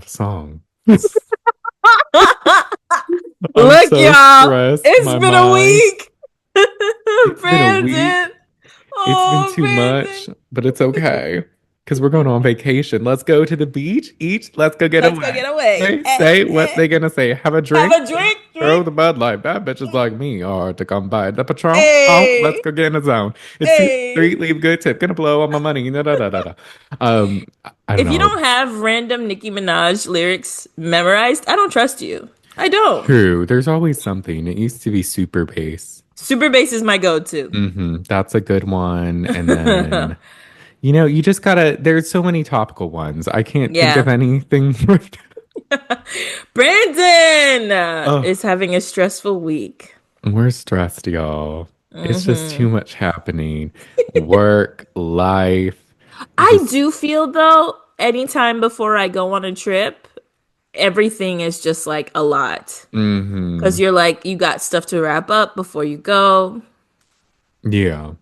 of a song. I'm Look, so y'all, stressed. it's My been a mind. week. It's been a week. Brandon. It's been Oh, too Brandon. much, but it's okay. Because we're going on vacation. Let's go to the beach. Each, let's go get Let's go away. get away. They say what they gonna say. Have a Have drink. a drink, Throw drink. the Bud Light. Bad bitches like me are to come by the Patron. Oh, let's Hey, go get in the zone. It's 2 3, hey. leave good tip. Gonna blow all my money. Da, da, da, da, da. I don't If you know. don't have random Nicki Minaj lyrics memorized, I don't trust you. I don't. True. There's always something. It used to be super bass. Super bass is my go-to. That's a good one. And then, you just gotta, there's so many topical ones. I can't think of Yeah. anything right Brandon now. is having a stressful week. We're stressed, y'all. It's just too Hmm. much happening. Work, life, I just, do feel though, anytime before I go on a trip, everything is just like a lot. Because hmm. you're like, you got stuff to wrap up before you go. Yeah.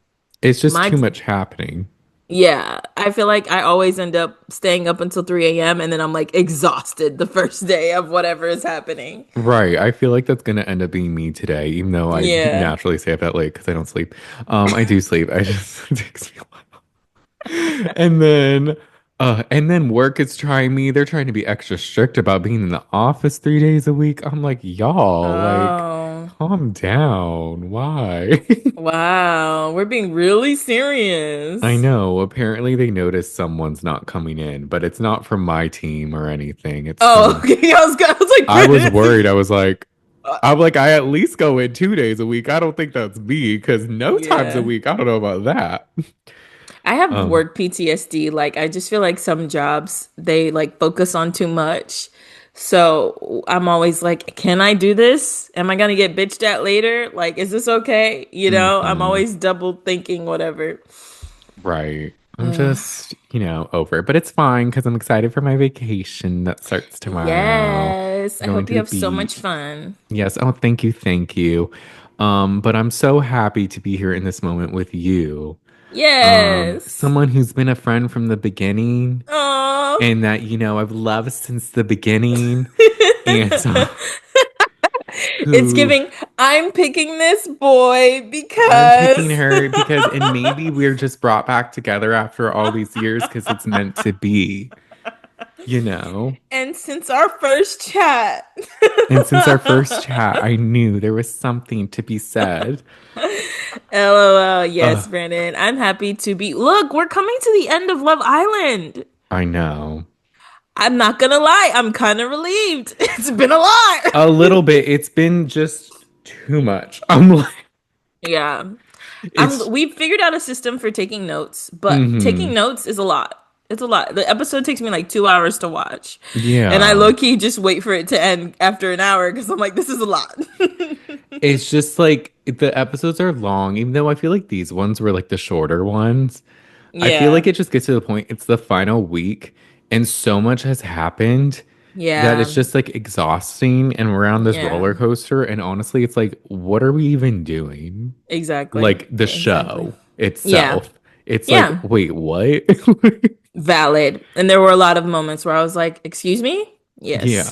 It's just My, too much happening. yeah, I feel like I always end up staying up until 3 a.m. and then I'm like exhausted the first day of whatever is happening. Right. I feel like that's gonna end up being me today, even though I Yeah. naturally stay up that late because I don't sleep. I do sleep. I just it takes me a while. And then work is trying me. They're trying to be extra strict about being in the office 3 days a week. I'm like, y'all, like, Oh, calm down. Why? wow. We're being really I serious. know. Apparently they noticed someone's not coming in, but it's not from my team or anything. It's Oh, from okay. I was like, I was Brandon. worried. I was like, Uh, I at least go in 2 days a week. I don't think that's me because no times a yeah. week. I don't know about that. I have Um, work PTSD. Like, I just feel like some jobs, they like focus on too much. So I'm always like, can I do this? Am I gonna get bitched at later? Like, is this okay? I'm mhm. always double thinking whatever. Right. I'm just, over it. But it's fine because I'm excited for my vacation that starts tomorrow. Yes. I Going hope to you the have so much beach. fun. Yes. Oh, thank you. Thank you. But I'm so happy to be here in this moment with you. Yes. Someone who's been a friend from the beginning Oh. and that, I've loved since the beginning. And so It's who giving, I'm picking this boy I'm picking because her because, and maybe we're just brought back together after all these years because it's meant to be, you know? and since our first chat. And since our first chat, I knew there was something to be said. LOL. Yes, Uh, Brandon. I'm happy to be. Look, we're coming to the end of Love Island. I know. I'm not gonna lie, I'm kind of relieved. It's been a lot. A little bit. It's been just too much. I'm like, Yeah. it's, We figured out a system for taking notes, but hmm. taking notes is a lot. It's a lot. The episode takes me like 2 hours to watch. And I Yeah. low key just wait for it to end after an hour because I'm like, this is a lot. It's just like the episodes are long, even though I feel like these ones were like the shorter ones. I feel like Yeah. it just gets to the point, it's the final week, and so much has happened that Yeah. it's just like exhausting, and we're on this Yeah. roller coaster. And honestly, it's like, what are we even doing? Exactly. Like the Exactly. show Yeah. itself. It's like, Yeah. wait, what? Valid. And there were a lot of moments where I was like, excuse me? Yes. Yeah.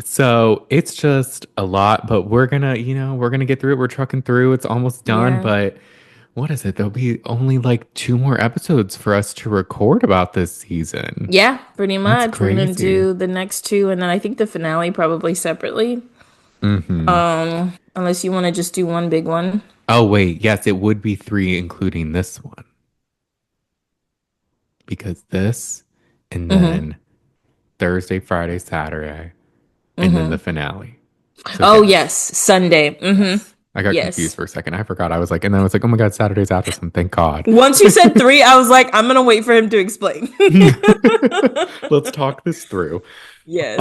So it's just a lot, but we're gonna get through it. We're trucking through. It's almost done, Yeah. but what is it? There'll be only like two more episodes for us to record about this season. Yeah, pretty That's much. We're gonna crazy. do the next two and then I think the finale probably separately. Hmm. Unless you want to just do one big one. Oh, wait. Yes, it would be three, including this one, because this, and Mm-hmm. then Thursday, Friday, Saturday, and then the Mm-hmm. finale. So, Oh yes, yes. Sunday. Mm-hmm. Yes. I got confused Yes. for a second. I forgot. I was like, and then I was like, oh my God, Saturday's after some. Thank God. Once you said three, I was like, I'm gonna wait for him to explain. Let's talk this through. Yes.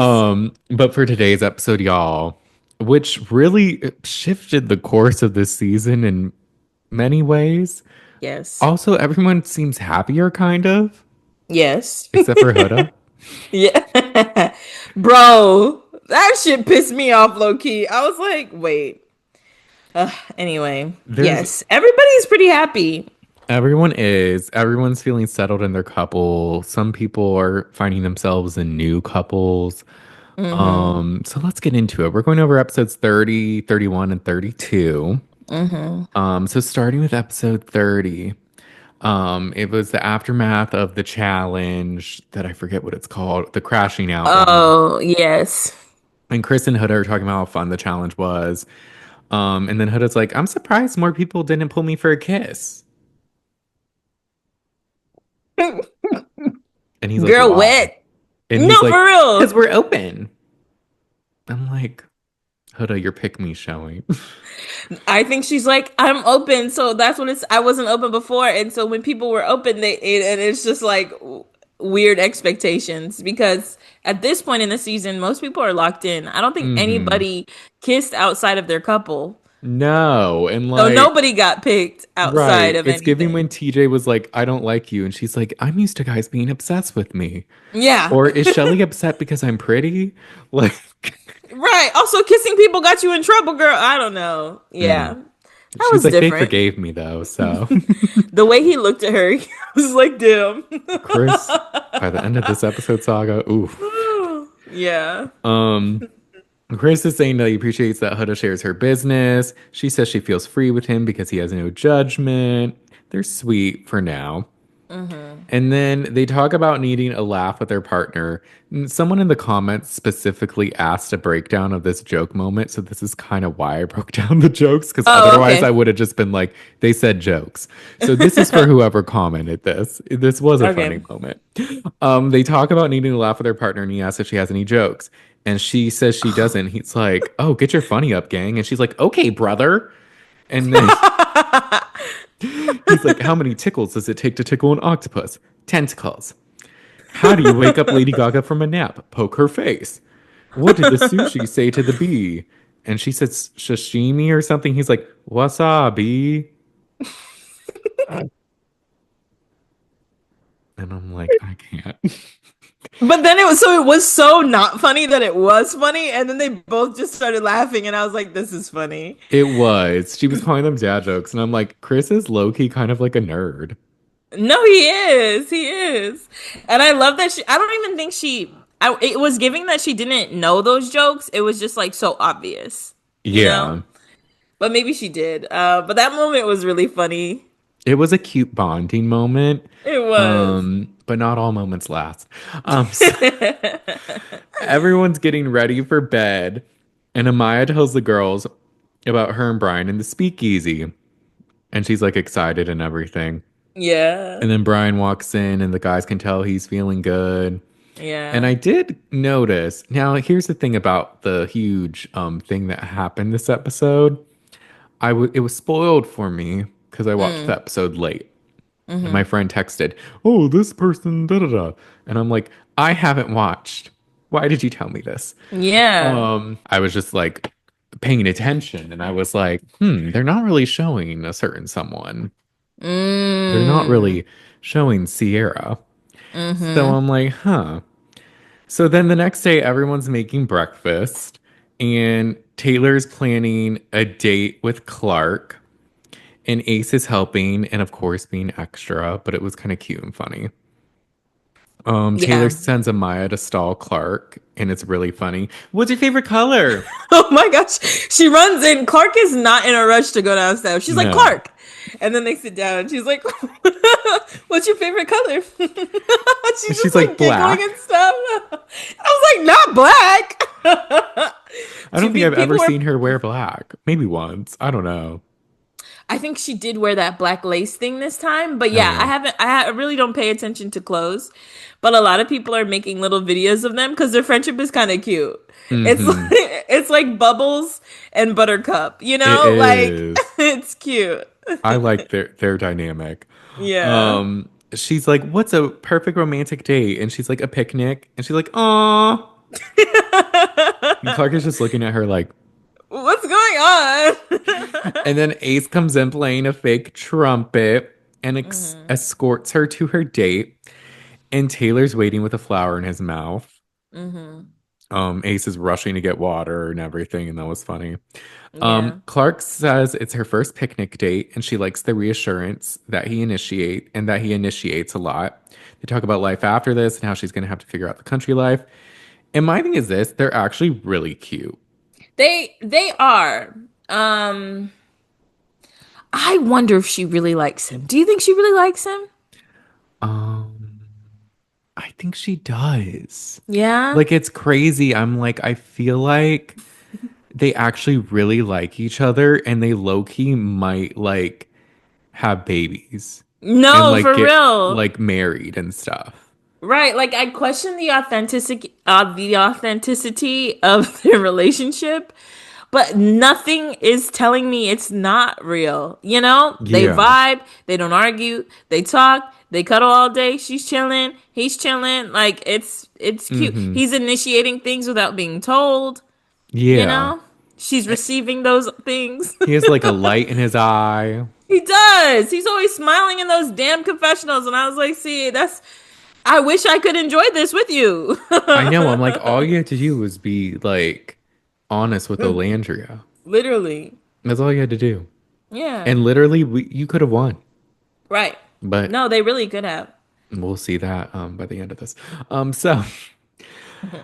But for today's episode, y'all, which really shifted the course of this season in many ways. Yes. Also, everyone seems happier, kind of, Yes. except for Huda. Yeah. Bro, that shit pissed me off low key. I was like, wait. Anyway, There's yes. Everybody's pretty happy. Everyone's feeling settled in their couple. Some people are finding themselves in new couples. Mm-hmm. So let's get into it. We're going over episodes 30, 31, and 32. Mm-hmm. So starting with episode 30, it was the aftermath of the challenge that I forget what it's called, the crashing out one. Oh, yes. And Chris and Huda are talking about how fun the challenge was. And then Huda's like, I'm surprised more people didn't pull me for a kiss. And he's like, Girl why? wet. And he's No, for like, because real. we're open. I'm like, Huda, you're pick me showing. I think she's like, I'm open, so that's when it's. I wasn't open before, and so when people were open, and it's just like weird expectations because at this point in the season, most people are locked in. I don't think hmm anybody kissed outside of their couple, No. And so like, nobody got picked outside right. of It's giving anything. when TJ was like, I don't like you. And she's like, I'm used to guys being obsessed with me. Yeah, Or is Shelly upset because I'm pretty? Like, right. Also, kissing people got you in trouble, girl. I don't know. Yeah, mm. that She's was like, they different. forgave me though. So, The way he looked at her, he was like, damn. Chris, by the end of this episode saga, oof. Yeah. Um, Chris is saying that he appreciates that Huda shares her business. She says she feels free with him because he has no judgment. They're sweet for now. Hmm. And then they talk about needing a laugh with their partner. Someone in the comments specifically asked a breakdown of this joke moment. So this is kind of why I broke down the jokes, because Oh, otherwise I okay. would have just been like, they said jokes. So this is for whoever commented this. This was a funny Okay. moment. They talk about needing to laugh with their partner, and he asks if she has any jokes. And she says she doesn't. He's like, oh, get your funny up, gang. And she's like, okay, brother. And then he's like, how many tickles does it take to tickle an octopus? Tentacles. How do you wake up Lady Gaga from a nap? Poke her face. What did the sushi say to the bee? And she said sashimi or something. He's like, wasabi. And I'm like, I can't. But then it was so not funny that it was funny, and then they both just started laughing, and I was like, "This is funny." It was. She was calling them dad jokes. And I'm like, Chris is low key kind of like a nerd. No, he is, he is, and I love that she. I don't even think she. It was giving that she didn't know those jokes. It was just like so obvious, you know. Yeah. But maybe she did. But that moment was really funny. It was a cute bonding moment. It was. But not all moments last. So everyone's getting ready for bed, and Amaya tells the girls about her and Brian in the speakeasy. And she's like excited and everything. Yeah, And then Brian walks in, and the guys can tell he's feeling good. And yeah. I did notice. Now, here's the thing about the huge thing that happened this episode. It was spoiled for me because I watched the Mm, episode late. And my mm-hmm. friend texted, "Oh, this person, da da da." And I'm like, "I haven't watched. Why did you tell me this?" Yeah. I was just like paying attention, and I was like, they're not really showing a certain someone. They're not Mm, really showing Cierra. So mm-hmm. I'm like, huh. So then the next day, everyone's making breakfast, and Taylor's planning a date with Clark, and Ace is helping, and of course, being extra, but it was kind of cute and funny. Taylor Yeah. sends Amaya to stall Clark, and it's really funny. What's your favorite color? Oh my gosh. She runs in. Clark is not in a rush to go downstairs. She's like, No. Clark. And then they sit down and she's like, what's your favorite color? She's just She's like like giggling and black. stuff. I was like, not black. I don't think I've ever People are seen her wear black. Maybe once. I don't know. I think she did wear that black lace thing this time, but Oh yeah, I yeah. haven't. I really don't pay attention to clothes, but a lot of people are making little videos of them because their friendship is kind of cute. It's like Mm-hmm. it's like Bubbles and Buttercup, you It know, like is. it's cute. I like their dynamic. Yeah. She's like, "What's a perfect romantic date?" And she's like, "A picnic." And she's like, "Aw." And Clark is just looking at her like. What's going on? And then Ace comes in playing a fake trumpet and Hmm. escorts her to her date. And Taylor's waiting with a flower in his mouth. Hmm. Ace is rushing to get water and everything, and that was funny. Yeah. Clark says it's her first picnic date, and she likes the reassurance that he initiates a lot. They talk about life after this and how she's going to have to figure out the country life. And my thing is this, they're actually really cute. They are. I wonder if she really likes him. Do you think she really likes him? Um, I think she does. Yeah. Like it's crazy. I'm like, I feel like they actually really like each other and they low key might like have babies and No, like for get real. like married and stuff. Right, like I question the authenticity of their relationship, but nothing is telling me it's not real. You know, they Yeah. vibe, they don't argue, they talk, they cuddle all day. She's chilling, he's chilling. Like it's cute. Mm-hmm. He's initiating things without being told, you Yeah. know? She's receiving those things. He has like a light in his eye. He does. He's always smiling in those damn confessionals and I was like, "See, that's I wish I could enjoy this with you." I know. I'm like, all you had to do was be like honest with Olandria. Literally. That's all you had to do. Yeah. And literally, you could have won. Right. But No, they really could have. we'll see that by the end of this. So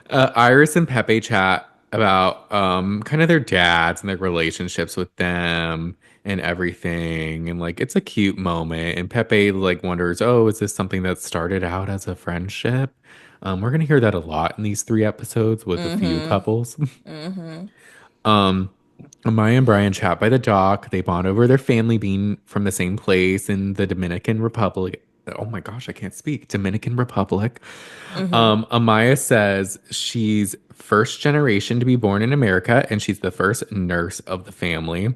Iris and Pepe chat about kind of their dads and their relationships with them and everything. And like it's a cute moment. And Pepe like wonders, oh, is this something that started out as a friendship? We're gonna hear that a lot in these 3 episodes with a few Mm-hmm. couples. Mm-hmm. um Amaya and Brian chat by the dock. They bond over their family being from the same place in the Dominican Republic. Oh my gosh, I can't speak. Dominican Republic. Mm-hmm. Amaya says she's first generation to be born in America and she's the first nurse of the family.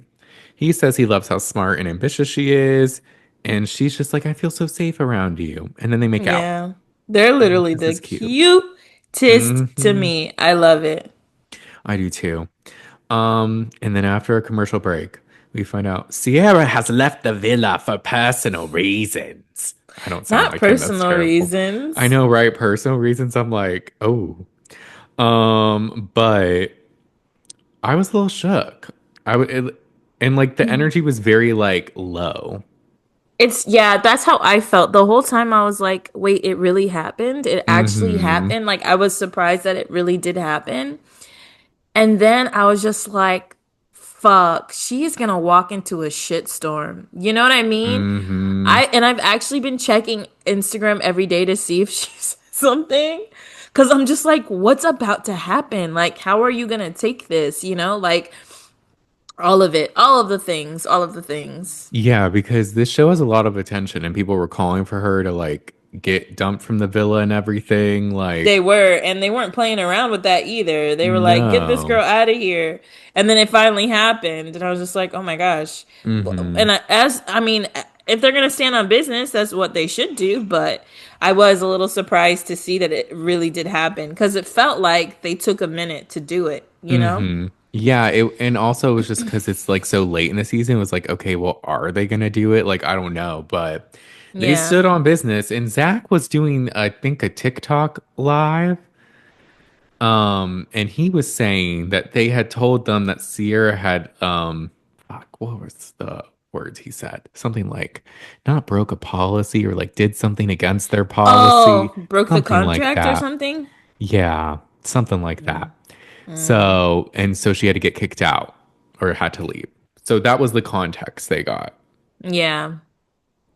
He says he loves how smart and ambitious she is. And she's just like, I feel so safe around you. And then they make out. Yeah. They're I'm like, literally this the is cute. cutest to Hmm. me. I love it. I do too. And then after a commercial break, we find out Cierra has left the villa for personal reasons. I don't sound Not like him. That's personal terrible. I reasons. know, right? Personal reasons. I'm like, oh. But I was a little shook. And like the energy was very like low. It's yeah, that's how I felt. The whole time I was like, wait, it really happened? It actually Mm-hmm. happened? Like I was surprised that it really did happen. And then I was just like, fuck, she is gonna walk into a shitstorm. You know what I mean? Mm-hmm. I've actually been checking Instagram every day to see if she's something. Cause I'm just like, what's about to happen? Like, how are you gonna take this? You know, like all of it, all of the things, all of the things. Yeah, because this show has a lot of attention and people were calling for her to like get dumped from the villa and everything. They Like, were, and they weren't playing around with that either. They were like, get this no. girl out of here. And then it finally happened. And I was just like, oh my gosh. Mm-hmm. And I mean, if they're going to stand on business, that's what they should do. But I was a little surprised to see that it really did happen because it felt like they took a minute to do it, you know? Mm-hmm. Yeah, and also it was just because it's like so late in the season, it was like, okay, well, are they gonna do it? Like, I don't know, but they Yeah. stood on business, and Zach was doing, I think, a TikTok live, and he was saying that they had told them that Sierra had, fuck, what was the words he said? Something like, not broke a policy or like did something against their Oh, policy, broke the something like contract or that. something? Yeah, something like Mm. that. Mm. So she had to get kicked out or had to leave. So that was the context they got. Yeah.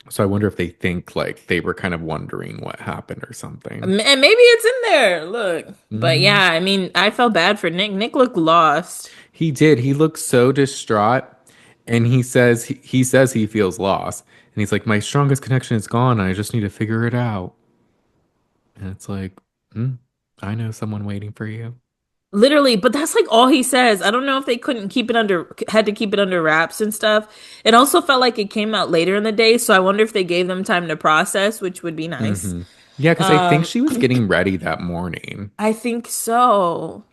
So I wonder if they think like they were kind of wondering what happened or something. And maybe it's in there. Look. But Hmm. yeah, I mean, I felt bad for Nick. Nick looked lost. He did. He looked so distraught, and he says he feels lost, and he's like, "My strongest connection is gone. And I just need to figure it out." And it's like, hmm, I know someone waiting for you. Literally, but that's like all he says. I don't know if they couldn't keep it under, had to keep it under wraps and stuff. It also felt like it came out later in the day, so I wonder if they gave them time to process, which would be nice. Hmm. Yeah, because I think she was getting ready that morning. I think so.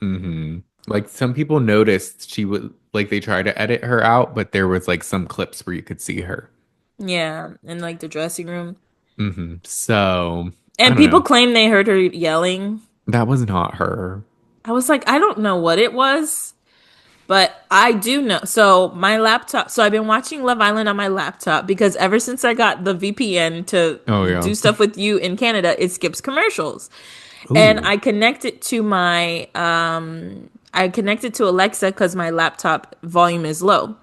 Like some people noticed she would like they tried to edit her out, but there was like some clips where you could see her. Yeah, in like the dressing room. So I And don't people know. claim they heard her yelling. That was not her. I was like, I don't know what it was, but I do know. So my laptop, so I've been watching Love Island on my laptop because ever since I got the VPN to Oh yeah. do stuff with you in Canada, it skips commercials. And Ooh. I connected to Alexa because my laptop volume is low.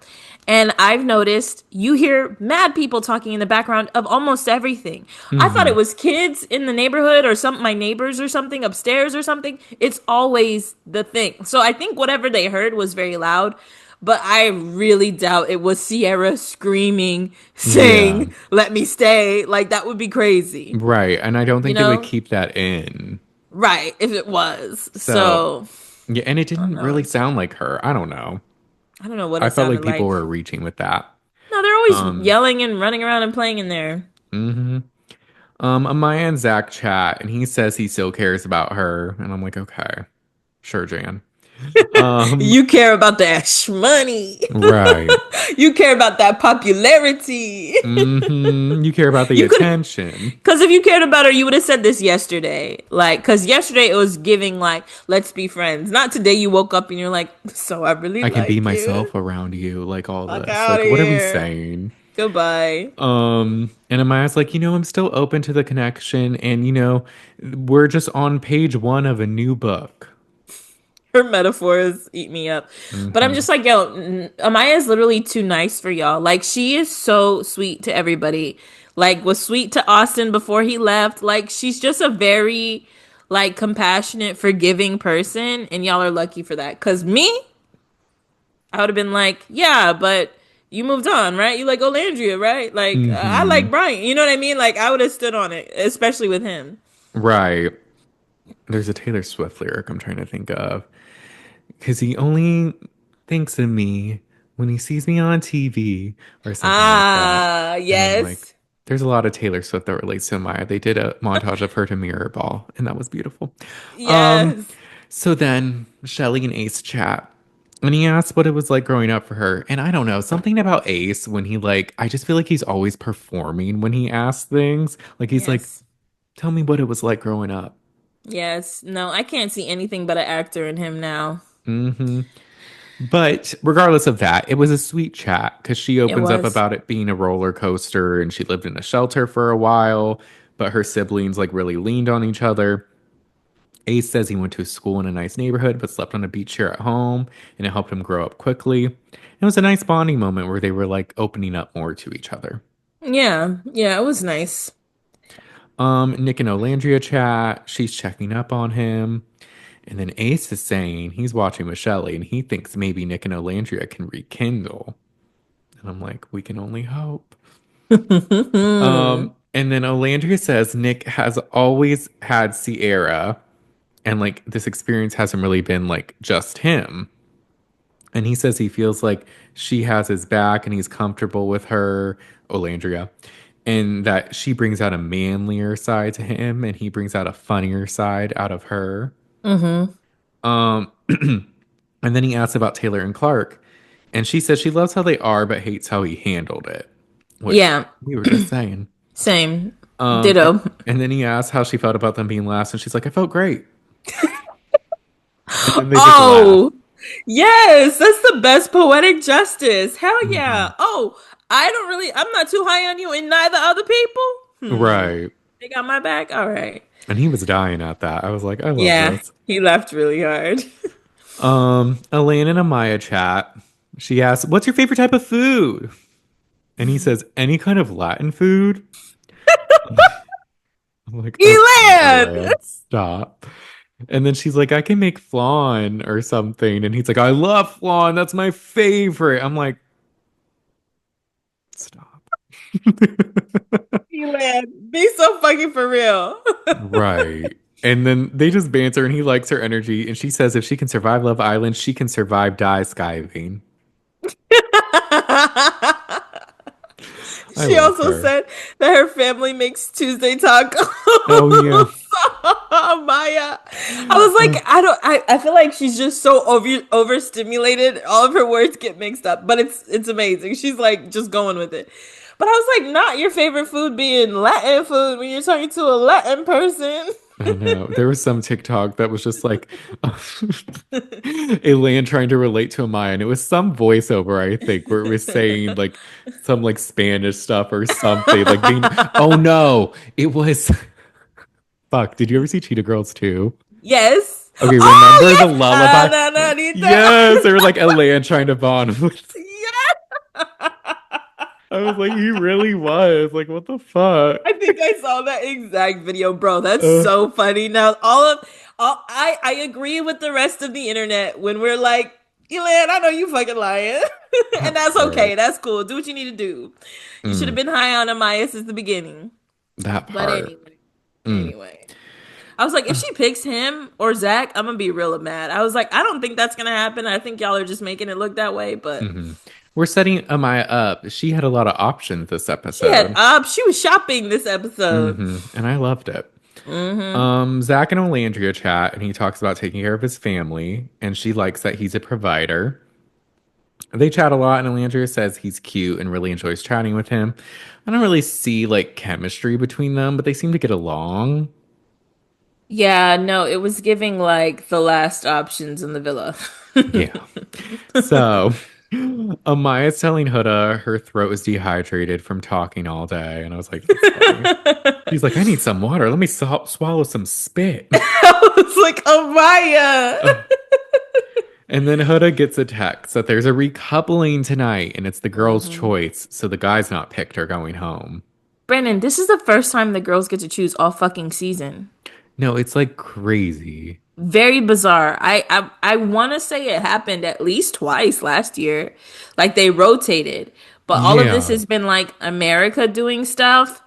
And I've noticed you hear mad people talking in the background of almost everything. I thought Mm-hmm. it was kids in the neighborhood or some my neighbors or something upstairs or something. It's always the thing. So I think whatever they heard was very loud, but I really doubt it was Sierra screaming, Yeah. saying, "Let me stay." Like that would be crazy. Right. And I don't You think they would know? keep that in. Right, if it was. So So, yeah, and it who didn't really knows? sound like her. I don't know. I don't know what I it felt like sounded people like. were reaching with that. No, they're always Um, yelling and running around and playing in there. hmm Amaya and Zach chat, and he says he still cares about her, and I'm like, okay, sure, Jan. Um, You care about that money. right. You care about that popularity. You care about the You could, attention. because if you cared about her, you would have said this yesterday. Like, because yesterday it was giving, like, let's be friends. Not today you woke up and you're like, so I really I can be like you. myself around you, like all Fuck this. out Like, of what are we here. saying? Goodbye. And Amaya's like, I'm still open to the connection, and we're just on page one of a new book. Her metaphors eat me up. But I'm hmm just like, yo, Amaya is literally too nice for y'all. Like, she is so sweet to everybody. Like, was sweet to Austin before he left. Like, she's just a very, like, compassionate, forgiving person. And y'all are lucky for that. Cause me, I would have been like, yeah, but you moved on, right? You like Olandria, right? Like, I hmm like Brian. You know what I mean? Like, I would have stood on it, especially with him. Right. There's a Taylor Swift lyric I'm trying to think of. Because he only thinks of me when he sees me on TV or something like that. Ah, And I'm like, yes. there's a lot of Taylor Swift that relates to Maya. They did a montage of her to Mirror Ball, and that was beautiful. Um, Yes. so then Shelly and Ace chat. And he asked what it was like growing up for her. And I don't know, something about Ace when I just feel like he's always performing when he asks things. Like he's like, Yes. tell me what it was like growing up. Yes. No, I can't see anything but an actor in him now. hmm But regardless of that, it was a sweet chat because she It opens up was. about it being a roller coaster and she lived in a shelter for a while, but her siblings really leaned on each other. Ace says he went to school in a nice neighborhood but slept on a beach chair at home and it helped him grow up quickly. It was a nice bonding moment where they were opening up more to each other. Yeah. Yeah, it was nice. Nick and Olandria chat. She's checking up on him. And then Ace is saying he's watching with Shelly and he thinks maybe Nick and Olandria can rekindle. And I'm like, we can only hope. And then Olandria says Nick has always had Sierra, and this experience hasn't really been just him. And he says he feels like she has his back and he's comfortable with her, Olandria, and that she brings out a manlier side to him and he brings out a funnier side out of her. Mm-hmm. Um, and then he asks about Taylor and Clark, and she says she loves how they are but hates how he handled it, which Yeah. we were just saying. Same. Um, and, Ditto. and then he asked how she felt about them being last, and she's like, I felt great. And then they just laugh. Oh, yes. That's the best poetic justice. Hell hmm yeah. Oh, I'm not too high on you and neither other people. Right. They got my back. All right. And he was dying at that. I was like, I love Yeah. this. He laughed really hard. Elaine and Amaya chat. She asks, what's your favorite type of food? And he says, any kind of Latin food? I'm like, okay, Elan! Elaine, stop. And then she's like, I can make flan or something. And he's like, I love flan. That's my favorite. I'm like, stop. Elan, be so fucking for real. Right. And then they just banter and he likes her energy. And she says if she can survive Love Island, she can survive die skiving. I She love also her. said that her family makes Tuesday tacos. Oh, yeah. Maya. I was like, I feel like she's just so overstimulated. All of her words get mixed up, but it's amazing. She's like just going with it. But I was like, not your favorite food being Latin food when you're talking to a Latin person. I know. There was some TikTok that was just like a land trying to relate to Amaya, and it was some voiceover, I think, where it was saying like some like Spanish stuff or something. Like being, oh no, it was fuck. Did you ever see Cheetah Girls too? Yes. Okay, Oh remember the yes. Ah, lullaby? na, na, Nita. Yes, or like a land trying to bond with. Yes. I was like, he really was. Like, what the fuck? I think I saw that exact video, bro. That's Uh, so funny. Now, I agree with the rest of the internet when we're like, Elan, I know you fucking lying, and that that's okay. part. That's cool. Do what you need to do. You should have Mm, been high on Amaya since the beginning. that But part. Mm. anyway, I was like, if she picks him or Zach, I'm gonna be real mad. I was like, I don't think that's gonna happen. I think y'all are just making it look that way. But Hmm. We're setting Amaya up. She had a lot of options this she had episode. up. She was shopping this episode. And I loved it. Hmm. Zach and Olandria chat, and he talks about taking care of his family, and she likes that he's a provider. They chat a lot, and Olandria says he's cute and really enjoys chatting with him. I don't really see like chemistry between them, but they seem to get along. Yeah, no, it was giving like the last options in the villa. Yeah. So Amaya's telling Huda her throat is dehydrated from talking all day, and I was like, that's funny. She's like, I need some water. Let me swallow some spit. I was like, oh Maya. Ugh. And then Huda gets a text that there's a recoupling tonight, and it's the girl's Mhm. choice, so the guy's not picked or going home. Brandon, this is the first time the girls get to choose all fucking season. No, it's like crazy. Very bizarre. I want to say it happened at least twice last year. Like they rotated. But all of this Yeah. has been like America doing stuff,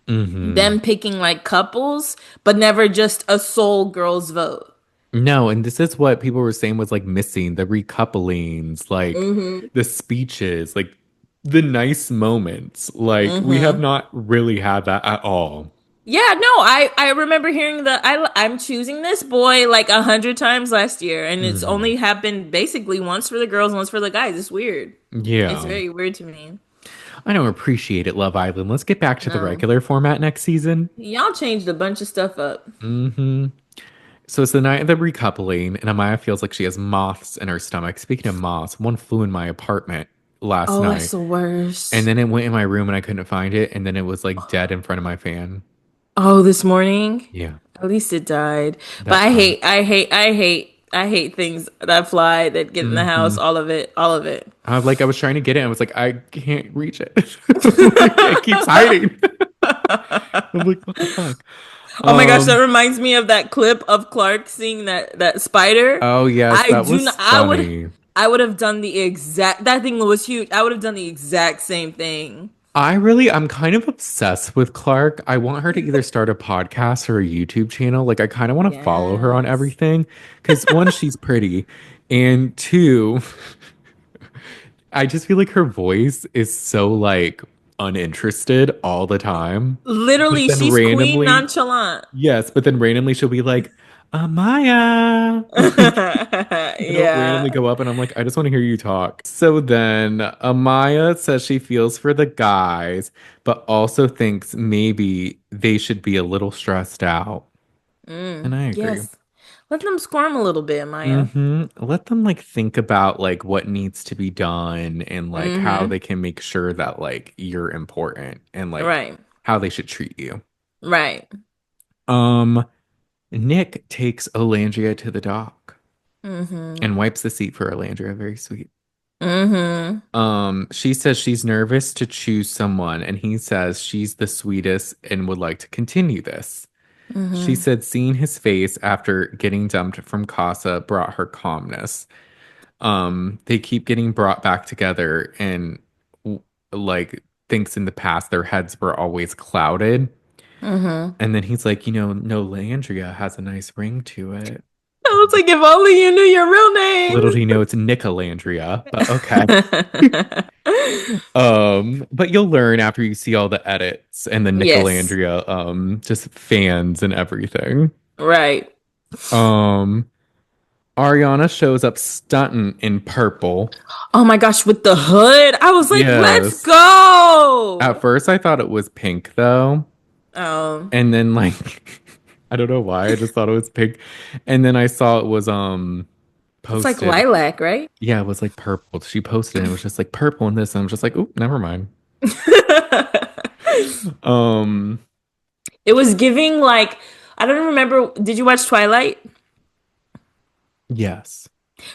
Hmm. them picking like couples, but never just a sole girls vote. No, and this is what people were saying was like missing the recouplings, like Hmm. the speeches, like the nice moments. Like we have Hmm. not really had that at all. Yeah, no, I remember hearing I'm choosing this boy like 100 times last year, and it's Hmm. only happened basically once for the girls, once for the guys. It's weird. It's Yeah. very weird to me. I don't appreciate it, Love Island. Let's get back to the No, regular format next season. y'all changed a bunch of stuff up. Hmm. So it's the night of the recoupling, and Amaya feels like she has moths in her stomach. Speaking of moths, one flew in my apartment last Oh, that's night, the and worst. then it went in my room and I couldn't find it, and then it was like dead in front of my fan. Oh, this morning. Yeah, At least it died. But that part. I hate things that fly that get in the Hmm. house. All of it, all of it. I was trying to get it. I was like, I can't reach it. Like, it keeps hiding. I'm like, what the fuck? Oh my gosh, that Um. reminds me of that clip of Clark seeing that spider. Oh yes, I that do not. was funny. I would have done the exact. That thing was huge. I would have done the exact same thing. I'm kind of obsessed with Clark. I want her to either start a podcast or a YouTube channel. Like, I kind of want to follow her on Yes. everything because one, she's pretty, and two, I just feel like her voice is so like uninterested all the time. But Literally, then she's Queen randomly, Nonchalant. yes, but then randomly she'll be like, Amaya. Like, it'll randomly Yeah. go up, and I'm like, I just want to hear you talk. So then Amaya says she feels for the guys, but also thinks maybe they should be a little stressed out. And I agree. Yes. Let them squirm a little bit, Maya. Let them like think about like what needs to be done and like how Mm-hmm. they can make sure that like you're important and like Right. how they should treat you. Right. Um, Nick takes Olandria to the dock Mm-hmm. and wipes the seat for Olandria. Very sweet. Mm-hmm. She says she's nervous to choose someone, and he says she's the sweetest and would like to continue this. She Mm-hmm. said seeing his face after getting dumped from Casa brought her calmness. They keep getting brought back together, and like thinks in the past their heads were always clouded. Mm-hmm. And then he's like, no, Landria has a nice ring to it. I was like, if only you knew your real Little names. do you know it's Nicolandria, but okay. But you'll learn after you see all the edits and the Yes. Nicolandria, just fans and everything. Right. Um, Ariana shows up stunting in purple. Oh my gosh, with the hood. I was like, let's Yes. At go. first, I thought it was pink though, Um, and then like I don't know why. I just thought it was pink. And then I saw it was It's like posted. lilac, right? Yeah, it was like purple. She posted and it was just like purple and this. And I was just like, oh, never mind. Um, It was giving like I don't remember. Did you watch Twilight? yes.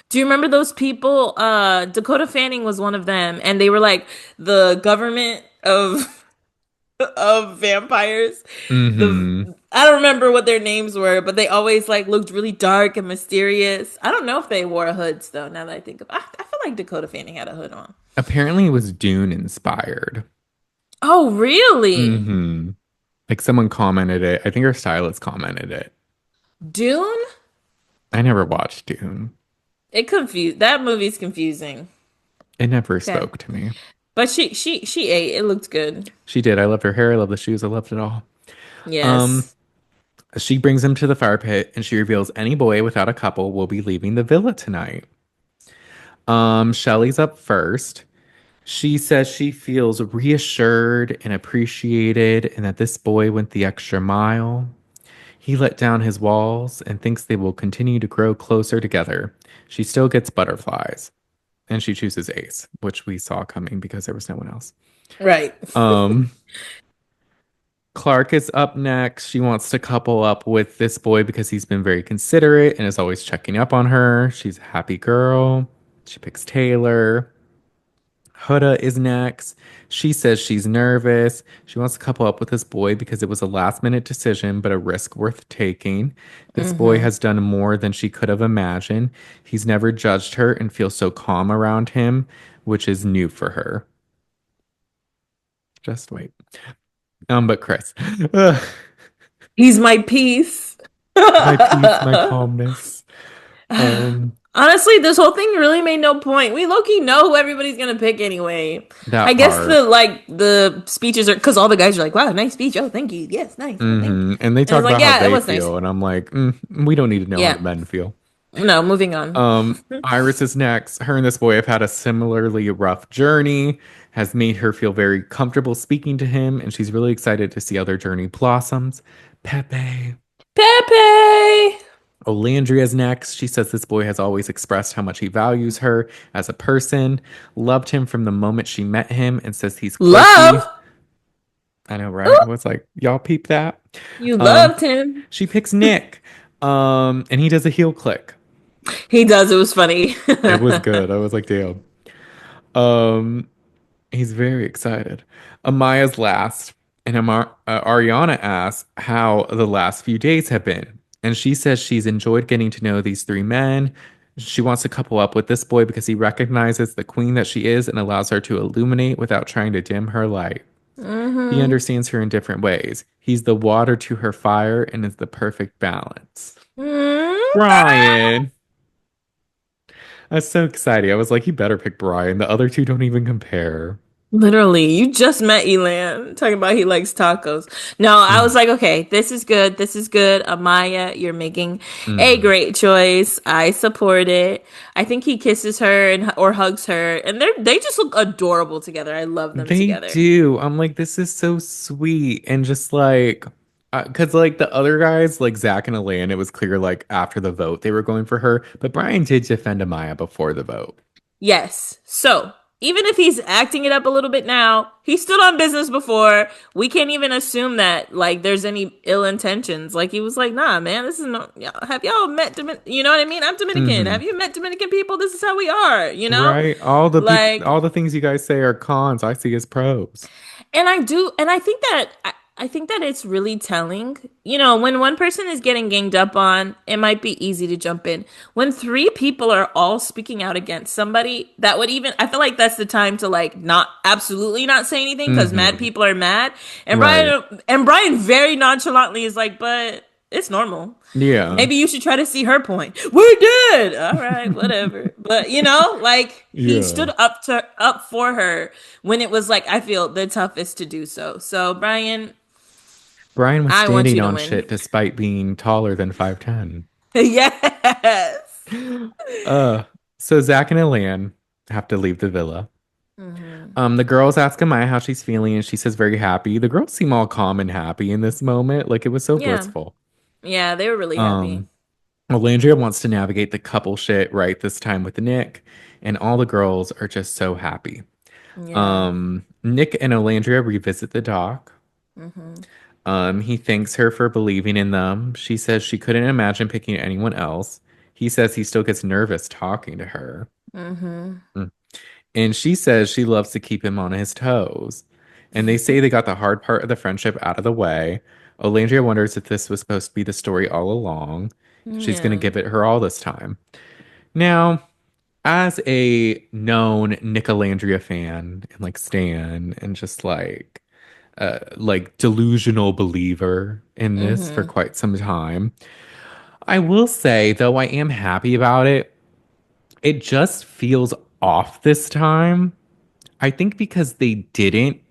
Do you remember those people? Dakota Fanning was one of them, and they were like the government of of vampires. The Mm-hmm. I don't remember what their names were, but they always like looked really dark and mysterious. I don't know if they wore hoods though. Now that I think of, I feel like Dakota Fanning had a hood on. Apparently it was Dune inspired. Oh, really? Mm-hmm. Like someone commented it. I think our stylist commented it. Dune? I never watched Dune. It confused. That movie's confusing. It never Okay, spoke to me. but she ate. It looked good. She did. I loved her hair. I loved the shoes. I loved it all. Um, Yes. she brings him to the fire pit and she reveals any boy without a couple will be leaving the villa tonight. Shelly's up first. She says she feels reassured and appreciated and that this boy went the extra mile. He let down his walls and thinks they will continue to grow closer together. She still gets butterflies and she chooses Ace, which we saw coming because there was no one else. Right. Um, Clark is up next. She wants to couple up with this boy because he's been very considerate and is always checking up on her. She's a happy girl. She picks Taylor. Huda is next. She says she's nervous. She wants to couple up with this boy because it was a last minute decision, but a risk worth taking. This boy Mm-hmm. has done more than she could have imagined. He's never judged her and feels so calm around him, which is new for her. Just wait. But Chris, ugh, He's my piece. my peace, my calmness. Um, Honestly, this whole thing really made no point. We low-key know who everybody's gonna pick anyway. I that guess part. the speeches are because all the guys are like, "Wow, nice speech. Oh, thank you. Yes, nice. Oh, thank you." And they And talk it's like, about how "Yeah, it they was nice." feel, and I'm like, we don't need to know how the Yeah. men feel. No, moving on. Iris is next. Her and this boy have had a similarly rough journey, has made her feel very comfortable speaking to him, and she's really excited to see how their journey blossoms. Pepe. Pepe, Olandria's next. She says this boy has always expressed how much he values her as a person, loved him from the moment she met him, and says he's love. quirky. I know, right? Ooh, I was like, y'all peep that. you Um, loved him. she picks Nick. And he does a heel click. He does. It was funny. It was good. I was like, damn. Um, He's very excited. Amaya's last, and Ariana asks how the last few days have been. And she says she's enjoyed getting to know these three men. She wants to couple up with this boy because he recognizes the queen that she is and allows her to illuminate without trying to dim her light. He Mm-hmm. understands her in different ways. He's the water to her fire and is the perfect balance. Mm. Brian. That's so exciting. I was like, you better pick Brian. The other two don't even compare. Literally, you just met Elan talking about he likes tacos. No, I was like, okay, this is good. This is good. Amaya, you're making a Mm-hmm. great choice. I support it. I think he kisses her and or hugs her, and they just look adorable together. I love them They together. do. I'm like, this is so sweet. And just like, because like the other guys, like Zach and Elaine, it was clear like after the vote they were going for her. But Brian did defend Amaya before the vote. Yes. So even if he's acting it up a little bit now, he stood on business before. We can't even assume that like there's any ill intentions. Like he was like, "Nah, man, this is no. Have y'all met You know what I mean? I'm Dominican. Hmm. Have you met Dominican people? This is how we are. You know, Right? All the people, like all the things you guys say are cons, I see as pros. and I do, and I think that it's really telling. You know, when one person is getting ganged up on, it might be easy to jump in. When three people are all speaking out against somebody, that would even I feel like that's the time to like not absolutely not say anything because mad Hmm. people are mad. Right. And Brian very nonchalantly is like, but it's normal. Yeah. Maybe you should try to see her point. We're good. All right, whatever. But you know, like he Yeah. stood up for her when it was like I feel the toughest to do so. So Brian, Brian was I want standing you to on win. shit despite being taller than 5'10". Yes. Uh, so Zach and Elaine have to leave the villa. Hmm. The girls ask Amaya how she's feeling, and she says very happy. The girls seem all calm and happy in this moment. Like it was so Yeah. blissful. Yeah, they were really happy. Um, Olandria wants to navigate the couple shit right this time with Nick, and all the girls are just so happy. Yeah. Nick and Olandria revisit the doc. Mm-hmm. He thanks her for believing in them. She says she couldn't imagine picking anyone else. He says he still gets nervous talking to her. Mm-hmm. Mm. And she says she loves to keep him on his toes. And they say they got the hard part of the friendship out of the way. Olandria wonders if this was supposed to be the story all along. She's going to Yeah. give it her all this time. Now, as a known Nicolandria fan and like Stan and just like delusional believer in this for Mm-hmm. quite some time, I will say though I am happy about it. It just feels off this time. I think because they didn't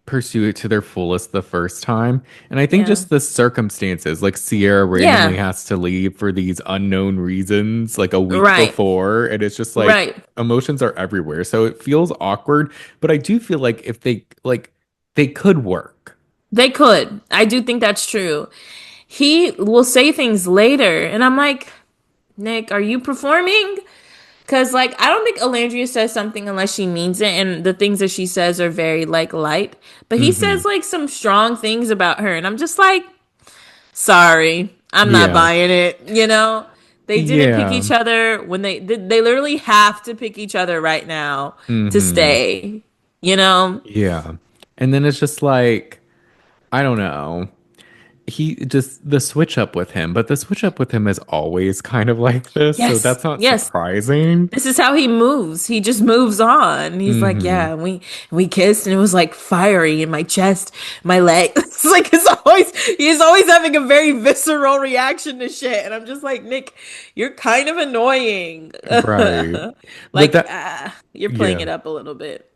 pursue it to their fullest the first time. And I think Yeah. just the circumstances, like Sierra randomly Yeah. has to leave for these unknown reasons like a week Right. before. And it's just like Right. emotions are everywhere. So it feels awkward. But I do feel like if they could work. They could. I do think that's true. He will say things later, and I'm like, Nick, are you performing? Because, like, I don't think Alandria says something unless she means it, and the things that she says are very, like, light. But he Hmm. says, like, some strong things about her, and I'm just like, sorry, I'm not Yeah. buying it, you know? They didn't pick Yeah. each other when they literally have to pick each other right now to Hmm. stay, you know? Yeah. And then it's just like, I don't know. He just the switch up with him, but the switch up with him is always kind of like this, so Yes, that's not yes. surprising. This is how he moves. He just moves on. He's like, Hmm. yeah, we kissed and it was like fiery in my chest, my leg. It's like he's always having a very visceral reaction to shit. And I'm just like, Nick, you're kind of annoying. Right. But Like, that, you're playing yeah, it up a little bit.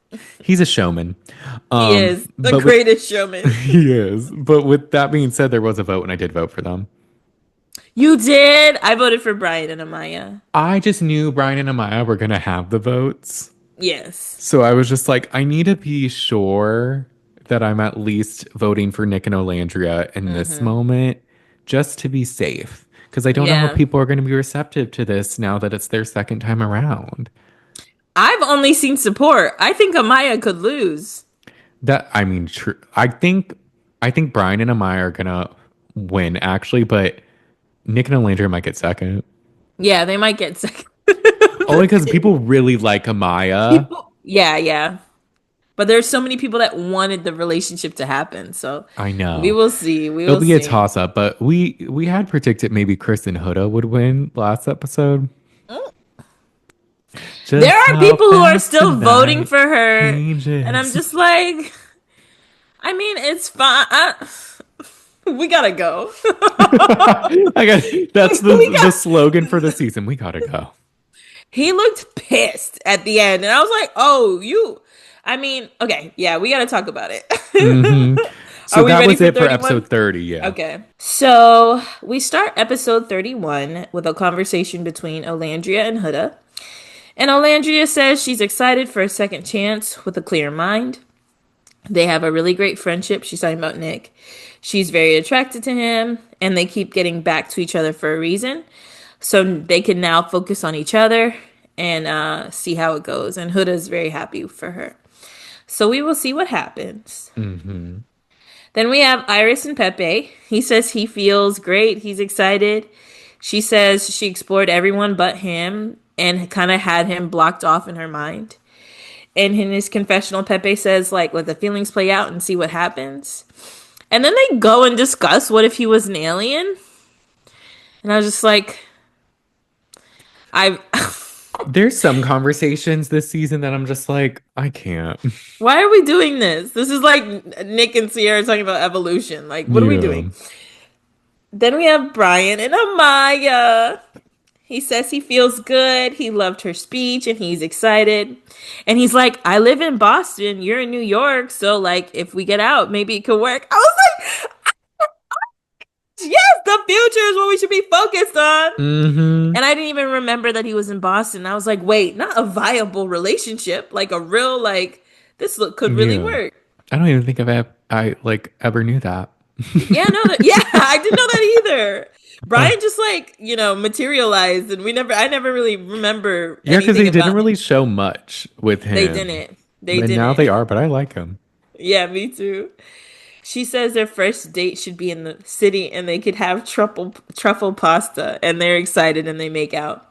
he's a showman. He is the But with greatest showman. he is. But with that being said, there was a vote and I did vote for them. You did. I voted for Brian and Amaya. I just knew Brian and Amaya were gonna have the votes. Yes. So I was just like, I need to be sure that I'm at least voting for Nick and Olandria in this Mm-hmm. moment, just to be safe. Because I don't know how Yeah. people are going to be receptive to this now that it's their second time around. I've only seen support. I think Amaya could lose. That I mean, true. I think Brian and Amaya are gonna win actually, but Nick and Olandria might get second. Yeah, they might get second. Only because people really like Amaya. People, yeah, yeah. But there's so many people that wanted the relationship to happen. So I we know. will see. We It'll will be a see. toss up, but we had predicted maybe Chris and Huda would win last episode. There Just are how people who are fast the still voting night for her. And I'm changes. just like, I mean, it's fine. We gotta go. I got that's we the got. slogan for the season. We gotta go. He looked pissed at the end. And I was like, oh, you. I mean, okay. Yeah, we gotta talk about it. Hmm. Are So we that ready was for it for 31? episode 30. Yeah. Okay. So we start episode 31 with a conversation between Olandria and Huda. And Olandria says she's excited for a second chance with a clear mind. They have a really great friendship. She's talking about Nick. She's very attracted to him, and they keep getting back to each other for a reason. So they can now focus on each other and see how it goes. And Huda's very happy for her. So we will see what happens. Hmm. Then we have Iris and Pepe. He says he feels great. He's excited. She says she explored everyone but him and kind of had him blocked off in her mind. And in his confessional, Pepe says, like, let the feelings play out and see what happens. And then they go and discuss what if he was an alien. And I was just like, I, There's some conversations this season that I'm just like, I can't. why are we doing this? This is like Nick and Cierra talking about evolution. Like, what are we Yeah. doing? Then we have Brian and Amaya. He says he feels good. He loved her speech and he's excited. And he's like, I live in Boston. You're in New York. So, like, if we get out, maybe it could work. I was like, yes, the future is what we should be focused on. Hmm. And I didn't even remember that he was in Boston. I was like, wait, not a viable relationship. Like, a real, like, this look could really Yeah. work. I don't even think I like ever knew that. Yeah, no, yeah, I didn't know that either. Brian just like, materialized and I never really remember Yeah, because anything they didn't about him. really show much with They him. didn't. They And now they didn't. are, but I like him. Yeah, me too. She says their first date should be in the city and they could have truffle pasta and they're excited and they make out.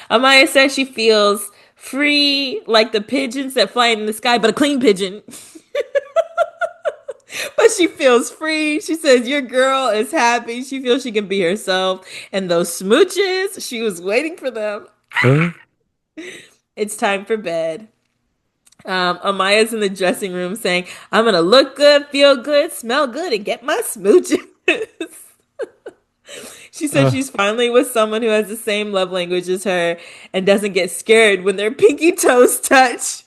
Amaya says she feels free like the pigeons that fly in the sky, but a clean pigeon. But she feels free. She says your girl is happy. She feels she can be herself. And those smooches, she was waiting for them. Uh, It's time for bed. Amaya's in the dressing room saying, I'm gonna look good, feel good, smell good, and get my smooches. She said uh, she's finally with someone who has the same love language as her and doesn't get scared when their pinky toes touch.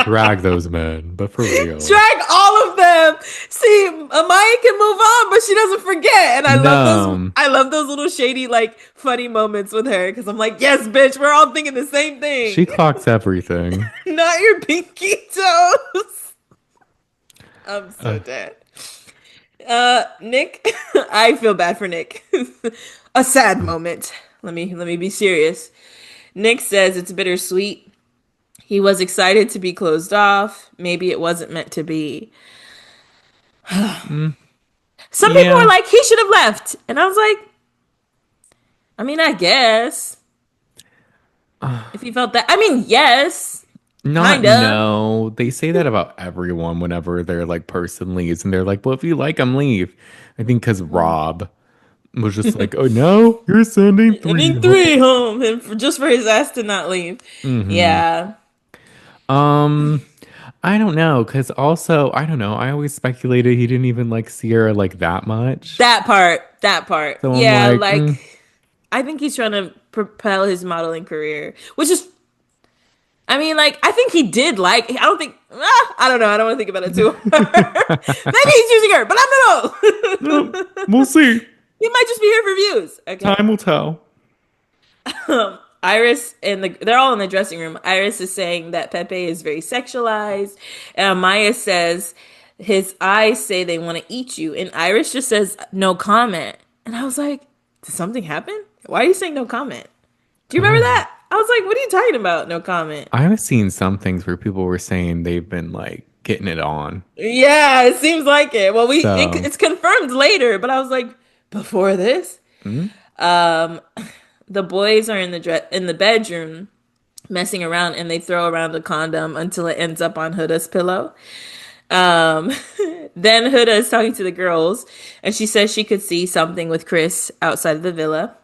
drag those men, but for real. Drag all of them. See, Amaya can move on, but she doesn't forget. And I love those. No, I love those little shady, like funny moments with her because I'm like, yes, bitch, we're all thinking the same she thing. clocks everything. Not your pinky toes. I'm so Uh, dead. Nick, I feel bad for Nick. A sad moment. Let me be serious. Nick says it's bittersweet. He was excited to be closed off. Maybe it wasn't meant to be. mm, Some people were yeah, like, he should have left. And I was like, I mean, I guess. uh, If he felt that. I mean, yes. not Kinda. no. They say that about everyone whenever their like person leaves, and they're like, "Well, if you like them, leave." I think because Rob was just like, "Oh no, you're sending I three need home." three home. And just for his ass to not leave. Mm-hmm. Yeah. Um, I don't know, because also I don't know. I always speculated he didn't even like Sierra like that much. That part. That part. So I'm Yeah, like, like I think he's trying to propel his modeling career, which is, I mean, like, I think he did like, I don't think, I don't know. I don't want to think about it too hard. Maybe he's using her, but I don't no, know. we'll see. He might just be here for views. Okay. Time will tell. Iris and they're all in the dressing room. Iris is saying that Pepe is very sexualized. And Maya says his eyes say they want to eat you. And Iris just says no comment. And I was like, did something happen? Why are you saying no comment? Do you remember Oh, that? I was like, what are you talking about? No comment. I have seen some things where people were saying they've been like getting it on. Yeah, it seems like it. Well, So, it's confirmed later, but I was like, before this, mm, um, the boys are in in the bedroom messing around, and they throw around a condom until it ends up on Huda's pillow. Um, then Huda is talking to the girls, and she says she could see something with Chris outside of the villa.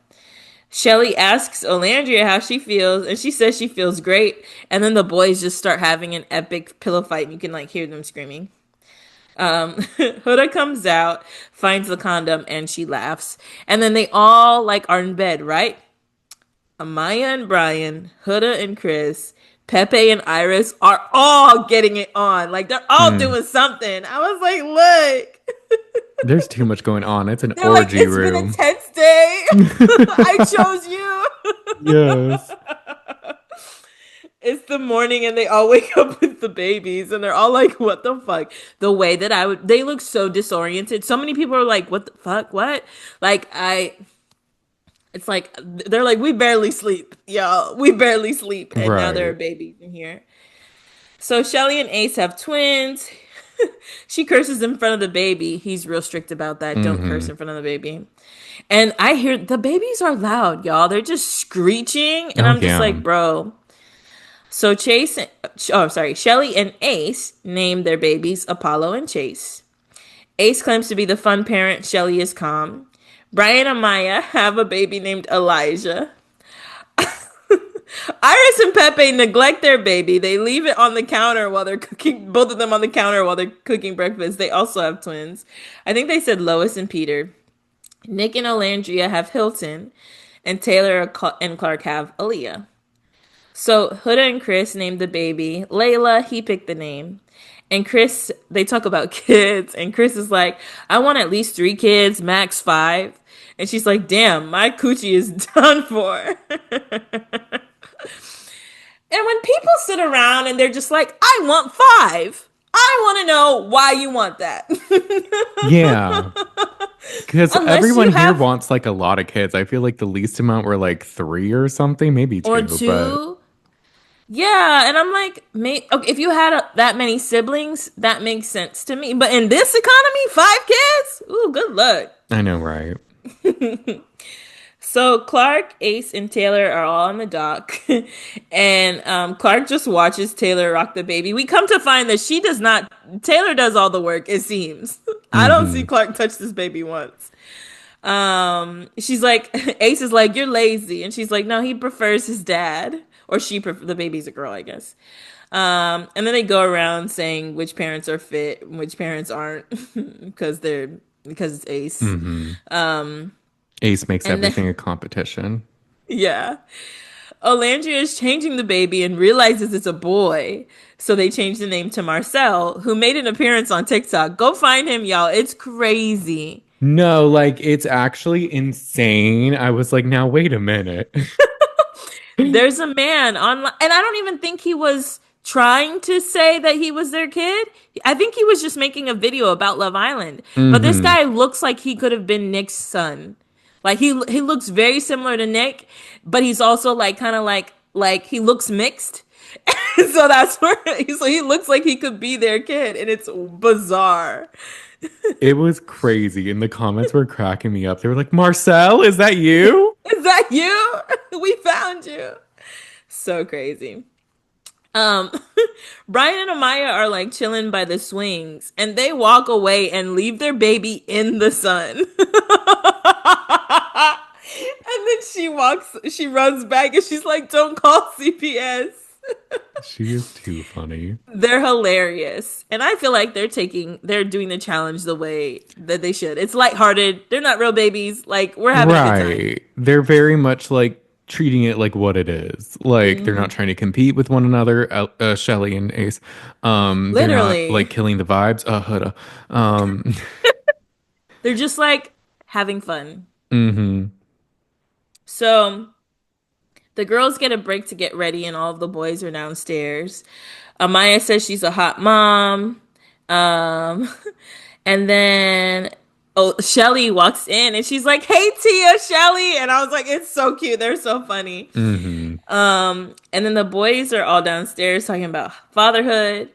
Chelly asks Olandria how she feels, and she says she feels great. And then the boys just start having an epic pillow fight, and you can like hear them screaming. Huda comes out, finds the condom, and she laughs. And then they all like are in bed, right? Amaya and Brian, Huda and Chris, Pepe and Iris are all getting it on. Like they're all mm, doing something. I was like, look. there's too much going on. It's an They're like, orgy it's been a room. tense day. I chose you. Yes. It's the morning and they all wake up with the babies and they're all like, what the fuck? The way that they look so disoriented. So many people are like, what the fuck? What? Like, it's like, they're like, we barely sleep, y'all. We barely sleep. And now there are Right. babies in here. So Shelly and Ace have twins. She curses in front of the baby. He's real strict about that. Don't curse Mm-hmm. in front of the baby. And I hear the babies are loud, y'all. They're just screeching. And Oh I'm just yeah. like, bro. So Shelly and Ace named their babies Apollo and Chase. Ace claims to be the fun parent. Shelly is calm. Brian and Maya have a baby named Elijah. Iris and Pepe neglect their baby. They leave it on the counter while they're cooking, both of them on the counter while they're cooking breakfast. They also have twins. I think they said Lois and Peter. Nick and Olandria have Hilton, and Taylor and Clark have Aaliyah. So Huda and Chris named the baby Layla. He picked the name. And Chris, they talk about kids, and Chris is like, I want at least 3 kids, max 5. And she's like, damn, my coochie is done for. And when people sit around and they're just like, I want 5. I want to know why you want that. Yeah. Because Unless everyone you here have wants like a lot of kids. I feel like the least amount were like three or something, maybe or two, but two. Yeah, and I'm like, okay, if you had that many siblings, that makes sense to me. But in this economy, 5 kids? Ooh, good luck. I know, right? So Clark, Ace, and Taylor are all on the dock, and Clark just watches Taylor rock the baby. We come to find that she does not. Taylor does all the work. It seems. I don't see Mm-hmm. Clark touch this baby once. She's like, Ace is like, you're lazy, and she's like, no, he prefers his dad, or the baby's a girl, I guess. And then they go around saying which parents are fit, and which parents aren't, because it's Ace. Mm-hmm. Ace makes And then everything a competition. yeah. Olandria is changing the baby and realizes it's a boy. So they change the name to Marcel, who made an appearance on TikTok. Go find him, y'all. It's crazy. No, like it's actually insane. I was like, now wait a minute. There's a man online, and I don't even think he was trying to say that he was their kid. I think he was just making a video about Love Island. But this Mm-hmm. guy looks like he could have been Nick's son. Like he looks very similar to Nick, but he's also like kind of like he looks mixed. So that's where so he looks like he could be their kid, and it's bizarre. It was crazy. And the comments were cracking me up. They were like, Marcel, is that you? Is that you? We found you. So crazy. Um, Brian and Amaya are like chilling by the swings, and they walk away and leave their baby in the sun. And then she runs back, and she's like, "Don't call CPS." She is too funny. They're hilarious, and I feel like they're doing the challenge the way that they should. It's lighthearted. They're not real babies. Like we're having a good time. Right. They're very much like treating it like what it is. Like they're not Hmm. trying to compete with one another. Shelly and Ace. They're not like Literally, killing the vibes. Huda. Um, they're just like having fun. hmm So the girls get a break to get ready, and all of the boys are downstairs. Amaya says she's a hot mom. Um, and then Chelly walks in and she's like, "Hey, Tia, Chelly," and I was like, "It's so cute. They're so funny." hmm And then the boys are all downstairs talking about fatherhood,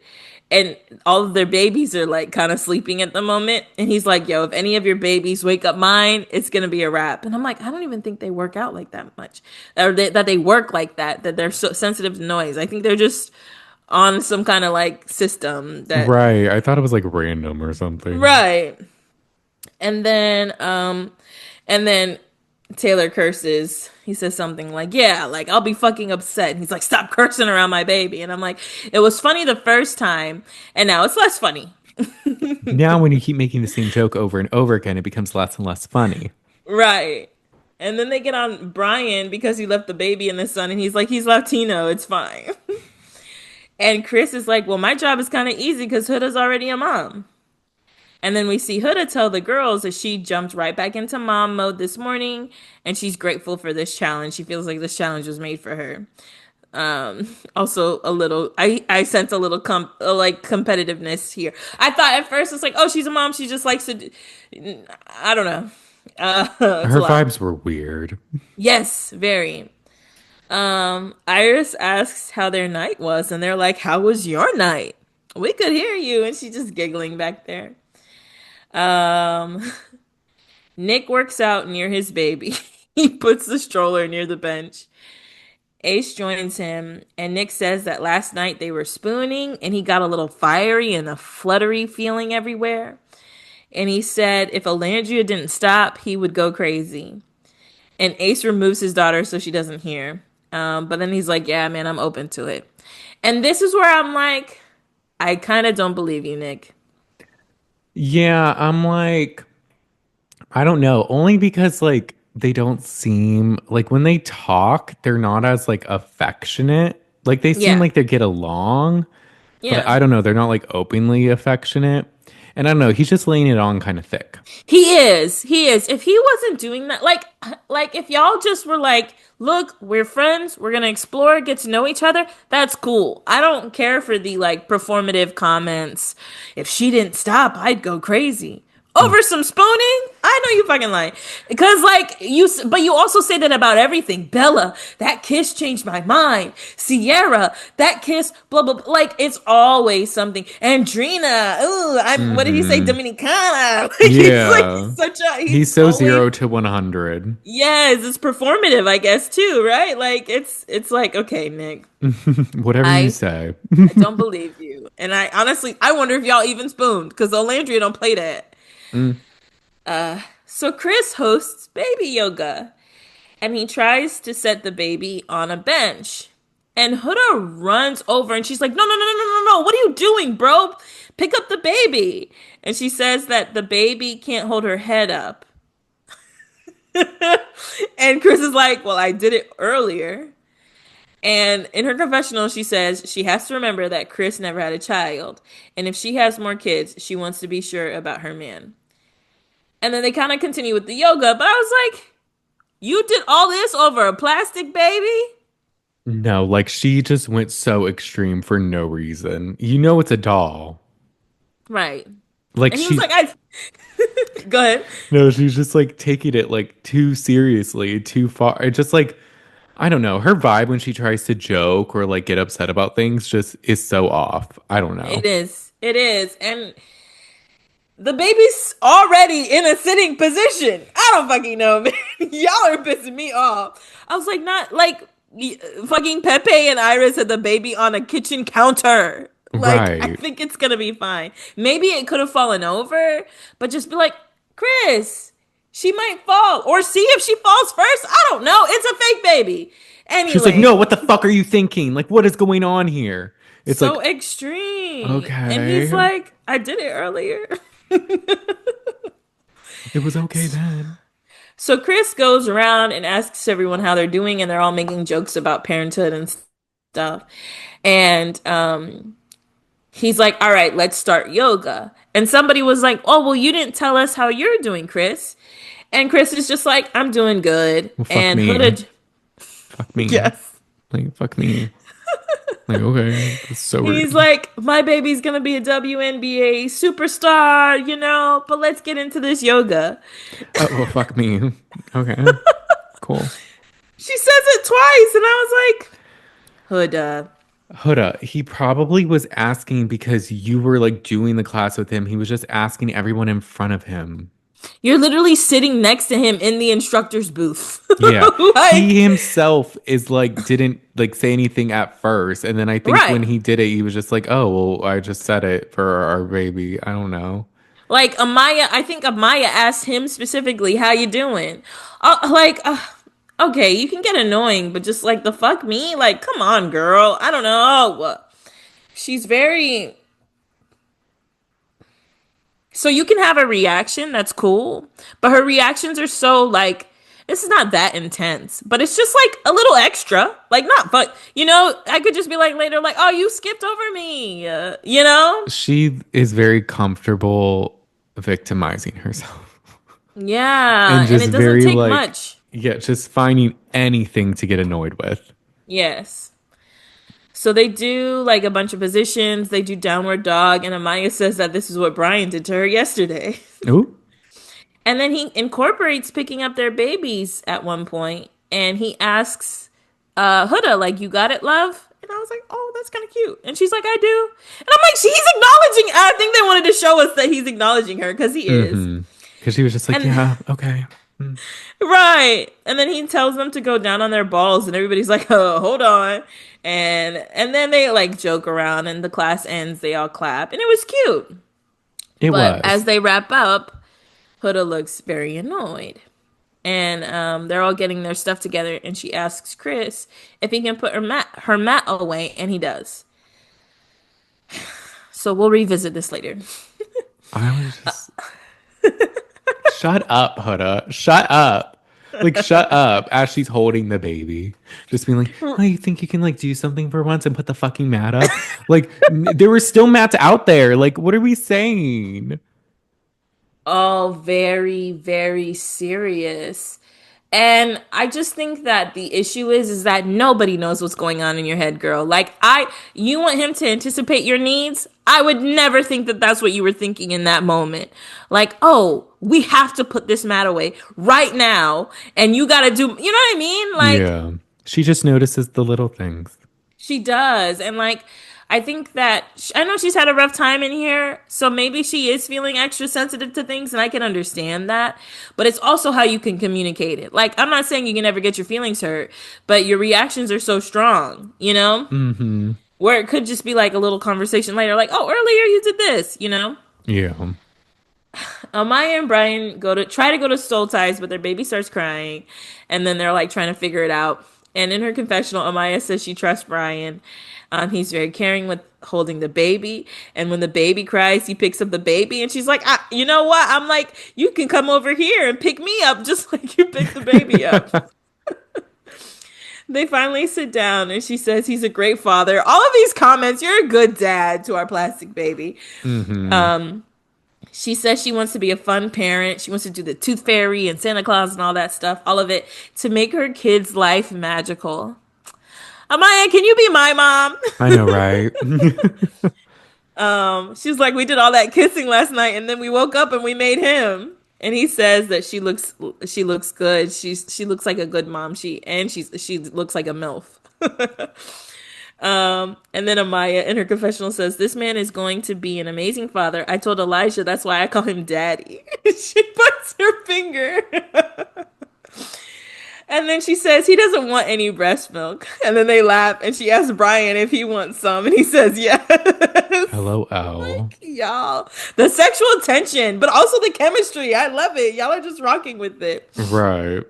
and all of their babies are like kind of sleeping at the moment. And he's like, "Yo, if any of your babies wake up mine, it's gonna be a wrap." And I'm like, I don't even think they work out like that much, or that they work like that. That they're so sensitive to noise. I think they're just on some kind of like system that Right. I thought it was like random or something. right. And then Taylor curses. He says something like, "Yeah, like I'll be fucking upset." And he's like, "Stop cursing around my baby." And I'm like, "It was funny the first time, and now it's less funny." Now, when you keep making the same joke over and over again, it becomes less and less funny. Right. And then they get on Brian because he left the baby in the sun, and he's like, "He's Latino, it's fine." And Chris is like, "Well, my job is kind of easy because Huda's already a mom." And then we see Huda tell the girls that she jumped right back into mom mode this morning, and she's grateful for this challenge. She feels like this challenge was made for her. Also a little, I sense a little like competitiveness here. I thought at first it's like, oh, she's a mom. She just likes to. I don't know. It's a Her lot. vibes were weird. Yes, very. Iris asks how their night was, and they're like, "How was your night? We could hear you," and she's just giggling back there. Um, Nick works out near his baby. He puts the stroller near the bench. Ace joins him, and Nick says that last night they were spooning and he got a little fiery and a fluttery feeling everywhere. And he said if Alandria didn't stop, he would go crazy. And Ace removes his daughter so she doesn't hear. But then he's like, "Yeah, man, I'm open to it." And this is where I'm like, I kind of don't believe you, Nick. Yeah, I'm like, I don't know. Only because like they don't seem like when they talk, they're not as like affectionate. Like they seem Yeah, like they get along, but yeah. I don't know. They're not like openly affectionate. And I don't know, he's just laying it on kind of thick. He is. He is. If he wasn't doing that, like if y'all just were like, look, we're friends, we're gonna explore, get to know each other, that's cool. I don't care for the like performative comments. If she didn't stop, I'd go crazy. Mm. Over some spooning? I know you fucking lying. Because, like, but you also say that about everything. Bella, that kiss changed my mind. Sierra, that kiss, blah, blah, blah. Like, it's always something. Andrina, ooh, what did he say? Hmm. Dominicana. Like, he's Yeah. such a, He's he's so always, 0 to 100. yes, it's performative, I guess, too, right? Like, it's like, okay, Nick, Whatever you I, say. I don't believe you. And I honestly, I wonder if y'all even spooned because Olandria don't play that. Mm. So Chris hosts baby yoga and he tries to set the baby on a bench. And Huda runs over and she's like, no, no, no, no, no, no, no. What are you doing, bro? Pick up the baby. And she says that the baby can't hold her head up. And Chris is like, well, I did it earlier. And in her confessional, she says she has to remember that Chris never had a child. And if she has more kids, she wants to be sure about her man. And then they kind of continue with the yoga. But I was like, you did all this over a plastic baby? No, like she just went so extreme for no reason. You know it's a doll. Right. Like And he was she like, I go ahead. no, she's just like taking it like too seriously, too far. It just like I don't know. Her vibe when she tries to joke or like get upset about things just is so off. I don't It know. is. It is. And the baby's already in a sitting position. I don't fucking know, man. Y'all are pissing me off. I was like, not like fucking Pepe and Iris had the baby on a kitchen counter. Like, I Right. think it's gonna be fine. Maybe it could have fallen over, but just be like, Chris, she might fall. Or see if she falls first. I don't know. It's a fake baby. She's like, "No, Anyway, what the fuck are you thinking? Like what is going on here?" It's like, so extreme. And he's "Okay. like, I did it earlier. It was okay then." So Chris goes around and asks everyone how they're doing, and they're all making jokes about parenthood and stuff. And he's like, "All right, let's start yoga." And somebody was like, "Oh, well, you didn't tell us how you're doing, Chris." And Chris is just like, "I'm doing good." Well, fuck And me. Huda, Fuck me. yes, Like fuck me. Like okay, that's so he's rude. like, "My baby's gonna be a WNBA superstar, you know." But let's get into this yoga. Oh, well, fuck me. Okay. Cool. She says it twice, and I was like, "Huda." Huda, he probably was asking because you were like doing the class with him. He was just asking everyone in front of him. You're literally sitting next to him in the instructor's booth. Yeah. Like, He himself is like didn't like say anything at first. And then I think when right. he did it, he was just like, "Oh, well, I just said it for our baby." I don't know. Like Amaya, I think Amaya asked him specifically, "How you doing?" Okay, you can get annoying, but just like the fuck me, like come on, girl. I don't know. She's very so you can have a reaction, that's cool, but her reactions are so like this is not that intense, but it's just like a little extra, like not, but you know, I could just be like later, like, oh, you skipped over me, you know? She is very comfortable victimizing herself Yeah, and and just it doesn't very take like, much. yeah, just finding anything to get annoyed with. Yes. So they do like a bunch of positions. They do downward dog, and Amaya says that this is what Brian did to her yesterday. Ooh. And then he incorporates picking up their babies at one point, and he asks Huda, like, "You got it, love?" And I was like, "Oh, that's kind of cute." And she's like, "I do." And I'm like, "She's acknowledging." I think they wanted to show us that he's acknowledging her because he is. Mm-hmm. Because she was just like, And "Yeah, okay." Mm. right. And then he tells them to go down on their balls and everybody's like, "Oh, hold on." And then they like joke around and the class ends, they all clap, and it was cute. It But as was. they wrap up, Huda looks very annoyed. And they're all getting their stuff together and she asks Chris if he can put her mat away, and he does. So we'll revisit this later. I was just shut up, Huda. Shut up. Like, shut up as she's holding the baby. Just being like, oh, you think you can like do something for once and put the fucking mat up? Like, there were still mats out there. Like, what are we saying? All very, very serious. And I just think that the issue is that nobody knows what's going on in your head, girl. You want him to anticipate your needs. I would never think that that's what you were thinking in that moment. Like, oh, we have to put this mat away right now, and you got to do, you know what I mean? Like, Yeah. She just notices the little things. she does. And like, I think that I know she's had a rough time in here, so maybe she is feeling extra sensitive to things, and I can understand that. But it's also how you can communicate it. Like, I'm not saying you can never get your feelings hurt, but your reactions are so strong, you know? Mm-hmm. Where it could just be like a little conversation later, like, oh, earlier you did this, you know? Yeah. Amaya and Brian try to go to Soul Ties, but their baby starts crying, and then they're like trying to figure it out. And in her confessional, Amaya says she trusts Brian. He's very caring with holding the baby, and when the baby cries, he picks up the baby, and she's like, "You know what? I'm like, you can come over here and pick me up, just like you picked the baby up." They finally sit down, and she says he's a great father. All of these comments, you're a good dad to our plastic baby. Mm-hmm. She says she wants to be a fun parent. She wants to do the tooth fairy and Santa Claus and all that stuff, all of it to make her kid's life magical. Amaya, can you be my mom? I know, right? She's like, we did all that kissing last night, and then we woke up and we made him. And he says that she looks good. She looks like a good mom. She looks like a MILF. And then Amaya in her confessional says, this man is going to be an amazing father. I told Elijah that's why I call him daddy. She puts her finger. And then she says he doesn't want any breast milk. And then they laugh, and she asks Brian if he wants some, and he says yes. Hello, L. Like, y'all, the sexual tension, but also the chemistry. I love it. Y'all are just rocking with it. Right.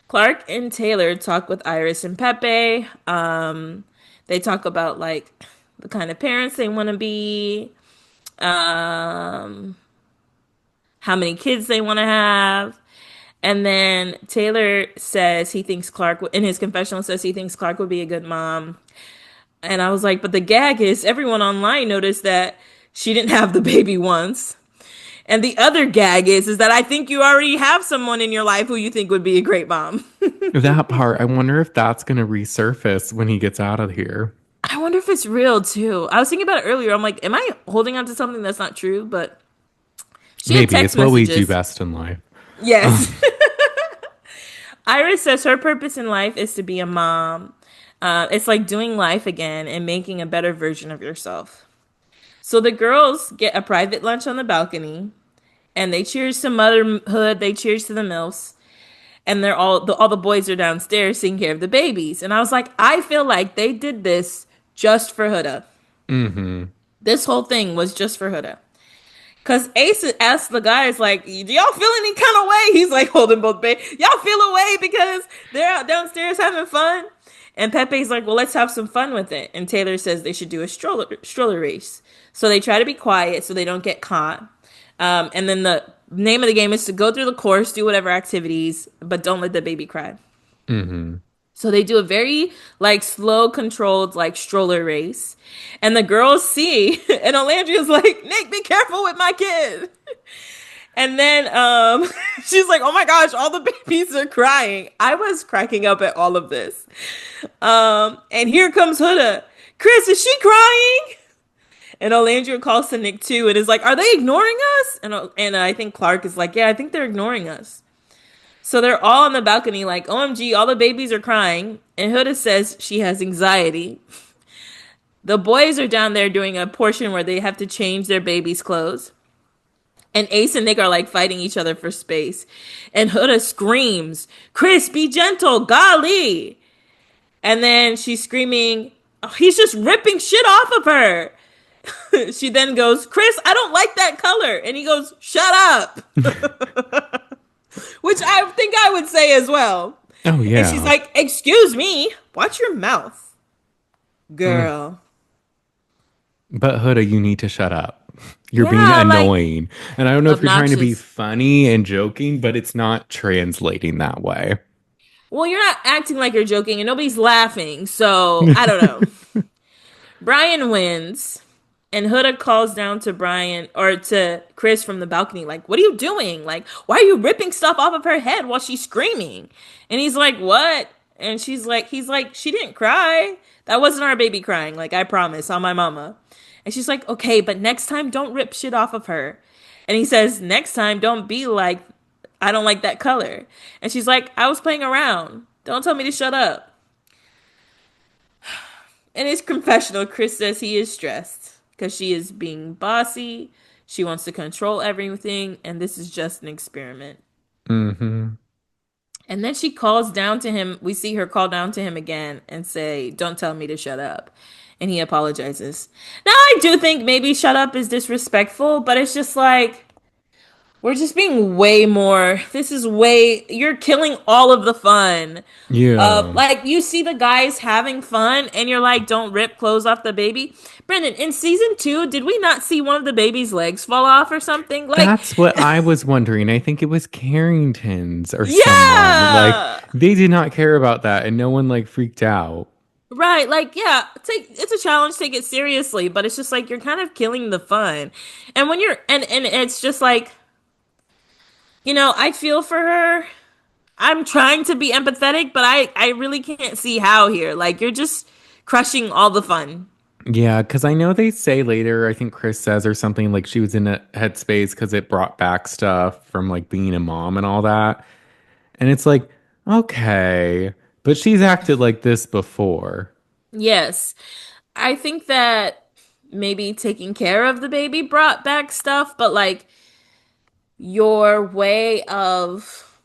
Clark and Taylor talk with Iris and Pepe. They talk about like the kind of parents they want to be, how many kids they want to have. And then Taylor says he thinks in his confessional, says he thinks Clark would be a good mom. And I was like, but the gag is everyone online noticed that she didn't have the baby once. And the other gag is that I think you already have someone in your life who you think would be a great mom. That part, I wonder if that's going to resurface when he gets out of here. I wonder if it's real too. I was thinking about it earlier. I'm like, am I holding on to something that's not true? But she had Maybe text it's what we do messages. best in life. Yes. Iris says her purpose in life is to be a mom. It's like doing life again and making a better version of yourself. So the girls get a private lunch on the balcony, and they cheers to motherhood. They cheers to the MILFs, and all the boys are downstairs taking care of the babies. And I was like, I feel like they did this just for Huda. Mm-hmm. This whole thing was just for Huda. Cause Ace asked the guys like, "Do y'all feel any kind of way?" He's like holding both babies. Y'all feel a way because they're out downstairs having fun. And Pepe's like, "Well, let's have some fun with it." And Taylor says they should do a stroller race. So they try to be quiet so they don't get caught. And then the name of the game is to go through the course, do whatever activities, but don't let the baby cry. Mm-hmm. So they do a very like slow, controlled like stroller race, and the girls see, and Olandria's like, "Nick, be careful with my kid." And then she's like, "Oh my gosh, all the babies are crying." I was cracking up at all of this. And here comes Huda. Chris, is she crying? And Olandria calls to Nick too, and is like, "Are they ignoring us?" And I think Clark is like, "Yeah, I think they're ignoring us." So they're all on the balcony like, OMG, all the babies are crying. And Huda says she has anxiety. The boys are down there doing a portion where they have to change their baby's clothes. And Ace and Nick are like fighting each other for space. And Huda screams, "Chris, be gentle, golly." And then she's screaming, "Oh, he's just ripping shit off of her." She then goes, "Chris, I don't like that color." And he goes, "Shut up." Which I think I would say as well. Oh, And she's yeah. like, "Excuse me, watch your mouth, Mm. girl." But Huda, you need to shut up. You're being Yeah, like annoying. And I don't know if you're trying to be obnoxious. funny and joking, but it's not translating that way. Well, you're not acting like you're joking and nobody's laughing. So, I don't know. Brian wins, and Huda calls down to Brian or to Chris from the balcony, like, "What are you doing? Like, why are you ripping stuff off of her head while she's screaming?" And he's like, "What?" And he's like, "She didn't cry. That wasn't our baby crying. Like, I promise on my mama." And she's like, "Okay, but next time don't rip shit off of her." And he says, "Next time don't be like, I don't like that color." And she's like, "I was playing around. Don't tell me to shut up." In his confessional, Chris says he is stressed because she is being bossy. She wants to control everything, and this is just an experiment. Hmm. And then she calls down to him. We see her call down to him again and say, "Don't tell me to shut up." And he apologizes. Now, I do think maybe shut up is disrespectful, but it's just like, we're just being way more. This is way. You're killing all of the fun. Yeah. Like you see the guys having fun, and you're like, "Don't rip clothes off the baby." Brendan, in season 2, did we not see one of the baby's legs fall off or something? Like, That's what I was wondering. I think it was Carrington's or someone. Like, yeah, they did not care about that and no one like freaked out. right. Like, yeah, take it's a challenge. Take it seriously, but it's just like you're kind of killing the fun. And when you're and it's just like, I feel for her. I'm trying to be empathetic, but I really can't see how here. Like you're just crushing all the fun. Yeah, because I know they say later, I think Chris says or something like she was in a headspace because it brought back stuff from like being a mom and all that. And it's like, okay, but she's acted like this before. Yes. I think that maybe taking care of the baby brought back stuff, but like your way of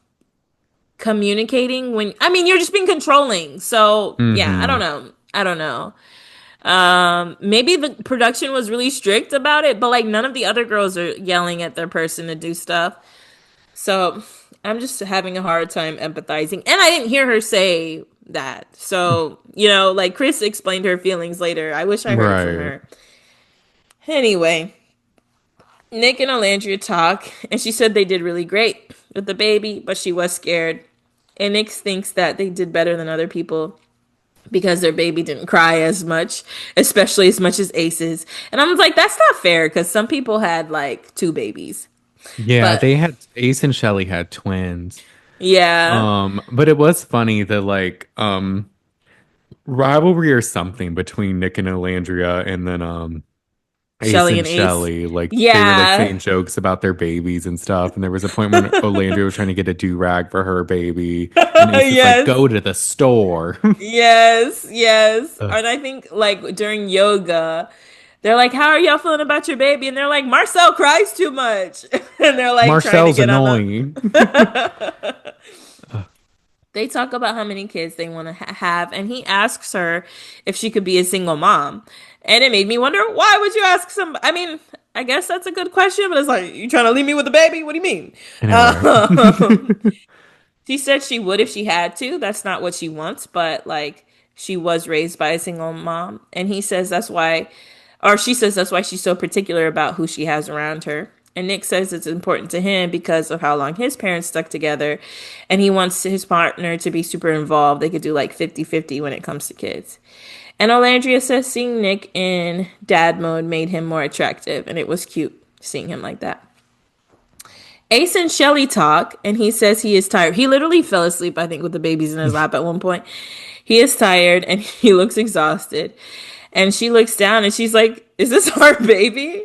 communicating when I mean you're just being controlling. So yeah, I don't Hmm. know. I don't know. Maybe the production was really strict about it, but like none of the other girls are yelling at their person to do stuff. So I'm just having a hard time empathizing. And I didn't hear her say that. So, like Chris explained her feelings later. I wish I heard it from Right. her. Anyway, Nick and Alandria talk, and she said they did really great with the baby, but she was scared. And Nick thinks that they did better than other people because their baby didn't cry as much, especially as much as Ace's. And I'm like, that's not fair because some people had like two babies. Yeah, But they had Ace and Shelly had twins. yeah, But it was funny that like rivalry or something between Nick and Olandria and then Ace Shelly and and Ace. Shelly, like they were like Yeah. saying jokes about their babies and stuff. And there was a point when Olandria was trying to get a do-rag for her baby, and Ace was like, Yes. "Go to the store." Yes. Yes. Ugh. And I think like during yoga, they're like, "How are y'all feeling about your baby?" And they're like, "Marcel cries too much." And they're like trying to Marcel's get on the annoying. Ugh. They talk about how many kids they want to have, and he asks her if she could be a single mom. And it made me wonder, why would you ask some? I mean, I guess that's a good question, but it's like, you trying to leave me with a baby? What do you mean? I know, right? Um, she said she would if she had to. That's not what she wants, but like she was raised by a single mom. And he says that's why, or she says that's why she's so particular about who she has around her. And Nick says it's important to him because of how long his parents stuck together. And he wants his partner to be super involved. They could do like 50-50 when it comes to kids. And Olandria says seeing Nick in dad mode made him more attractive. And it was cute seeing him like that. Ace and Shelly talk, and he says he is tired. He literally fell asleep, I think, with the babies in his lap at one point. He is tired and he looks exhausted. And she looks down and she's like, "Is this our baby?"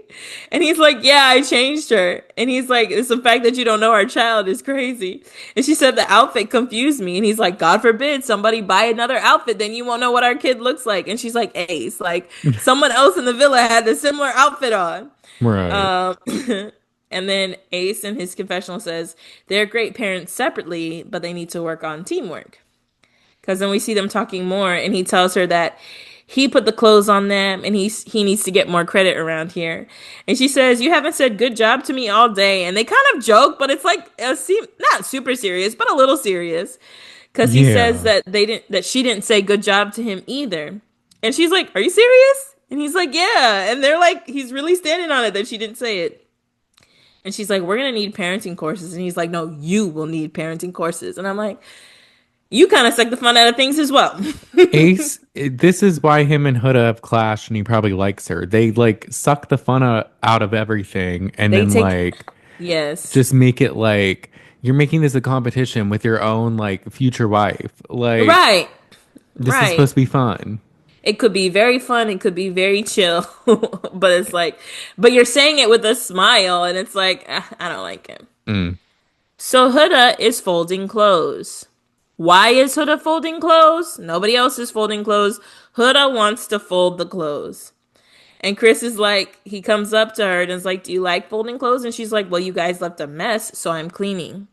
And he's like, "Yeah, I changed her." And he's like, "It's the fact that you don't know our child is crazy." And she said, "The outfit confused me." And he's like, "God forbid somebody buy another outfit, then you won't know what our kid looks like." And she's like, "Ace, like someone else in the villa had a similar outfit on." Right. Um, and then Ace in his confessional says they're great parents separately, but they need to work on teamwork. Because then we see them talking more, and he tells her that he put the clothes on them, and he needs to get more credit around here. And she says, "You haven't said good job to me all day." And they kind of joke, but it's like not super serious, but a little serious. Because he says Yeah. that she didn't say good job to him either. And she's like, "Are you serious? And he's like, yeah. And they're like, he's really standing on it that she didn't say it. And she's like, we're going to need parenting courses. And he's like, no, you will need parenting courses. And I'm like, you kind of suck the fun out of things as well. This is why him and Huda have clashed and he probably likes her. They like suck the fun out of everything and They then take, like yes. just make it like you're making this a competition with your own like future wife. Like Right. this is supposed Right. to be fun. It could be very fun. It could be very chill. But it's like, but you're saying it with a smile. And it's like, I don't like it. Mm. So Huda is folding clothes. Why is Huda folding clothes? Nobody else is folding clothes. Huda wants to fold the clothes. And Chris is like, he comes up to her and is like, do you like folding clothes? And she's like, well, you guys left a mess, so I'm cleaning.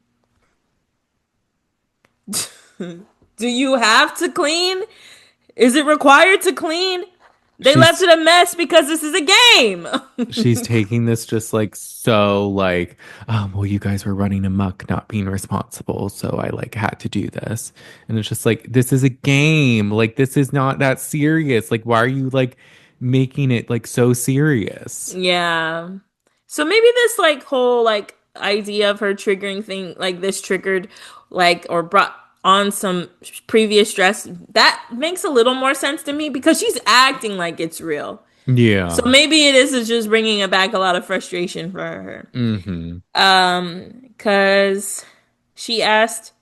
Do you have to clean? Is it required to clean? They left She's it a mess because this is a game. she's taking this just like so like well you guys were running amok not being responsible so I like had to do this and it's just like this is a game like this is not that serious like why are you like making it like so serious. Yeah. So maybe this like whole like idea of her triggering thing like this triggered like or brought on some previous stress that makes a little more sense to me because she's acting like it's real. So Yeah. maybe it is just bringing back a lot of frustration for her. Mm-hmm. Cuz she asked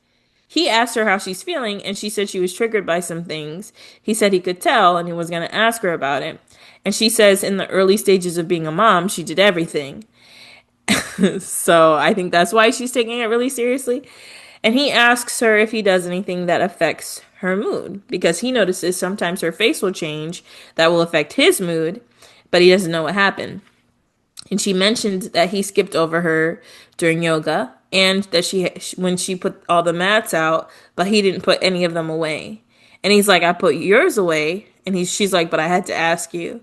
he asked her how she's feeling and she said she was triggered by some things. He said he could tell and he was going to ask her about it. And she says in the early stages of being a mom, she did everything. So I think that's why she's taking it really seriously. And he asks her if he does anything that affects her mood because he notices sometimes her face will change that will affect his mood, but he doesn't know what happened. And she mentioned that he skipped over her during yoga and that she when she put all the mats out, but he didn't put any of them away. And he's like, I put yours away. And she's like, but I had to ask you.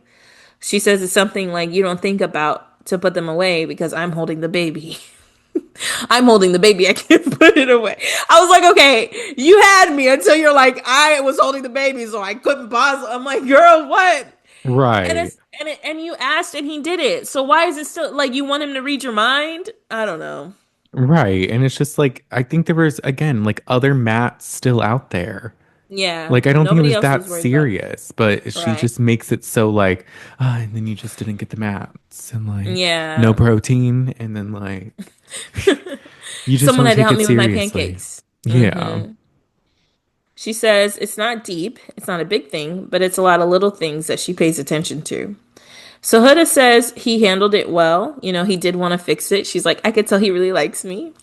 She says it's something like you don't think about to put them away because I'm holding the baby. I'm holding the baby. I can't put it away. I was like, okay, you had me until you're like, I was holding the baby, so I couldn't pause. I'm like, girl, what? And Right. it's and you asked and he did it. So why is it still like you want him to read your mind? I don't know. Right. And it's just like I think there was again like other mats still out there. Yeah, Like I don't think it nobody was else that was worried about. serious, but she Right. just makes it so like, and then you just didn't get the mats and like no Yeah. protein, and then like you just Someone don't had to take help it me with my seriously. pancakes. Yeah. She says it's not deep, it's not a big thing, but it's a lot of little things that she pays attention to. So Huda says he handled it well. You know, he did want to fix it. She's like, I could tell he really likes me.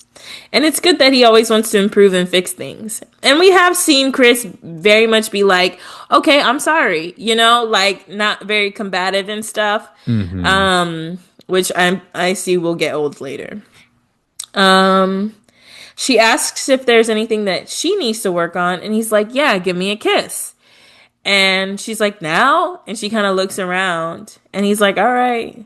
And it's good that he always wants to improve and fix things. And we have seen Chris very much be like, okay, I'm sorry, you know, like not very combative and stuff. Hmm. Which I see will get old later. Um she asks if there's anything that she needs to work on, and he's like, yeah, give me a kiss. And she's like, now? And she kind of looks around, and he's like, all right.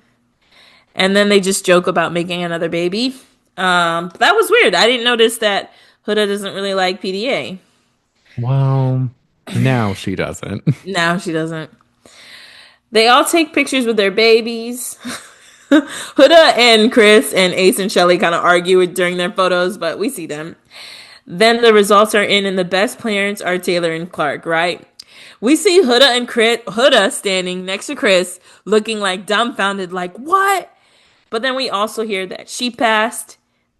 And then they just joke about making another baby. That was weird. I didn't notice that Huda doesn't really like PDA. Well, now she doesn't. Now she doesn't. They all take pictures with their babies. Huda and Chris and Ace and Chelly kind of argue during their photos, but we see them. Then the results are in, and the best parents are Taylor and Clark, right? We see Huda standing next to Chris, looking like dumbfounded, like, what? But then we also hear that she passed,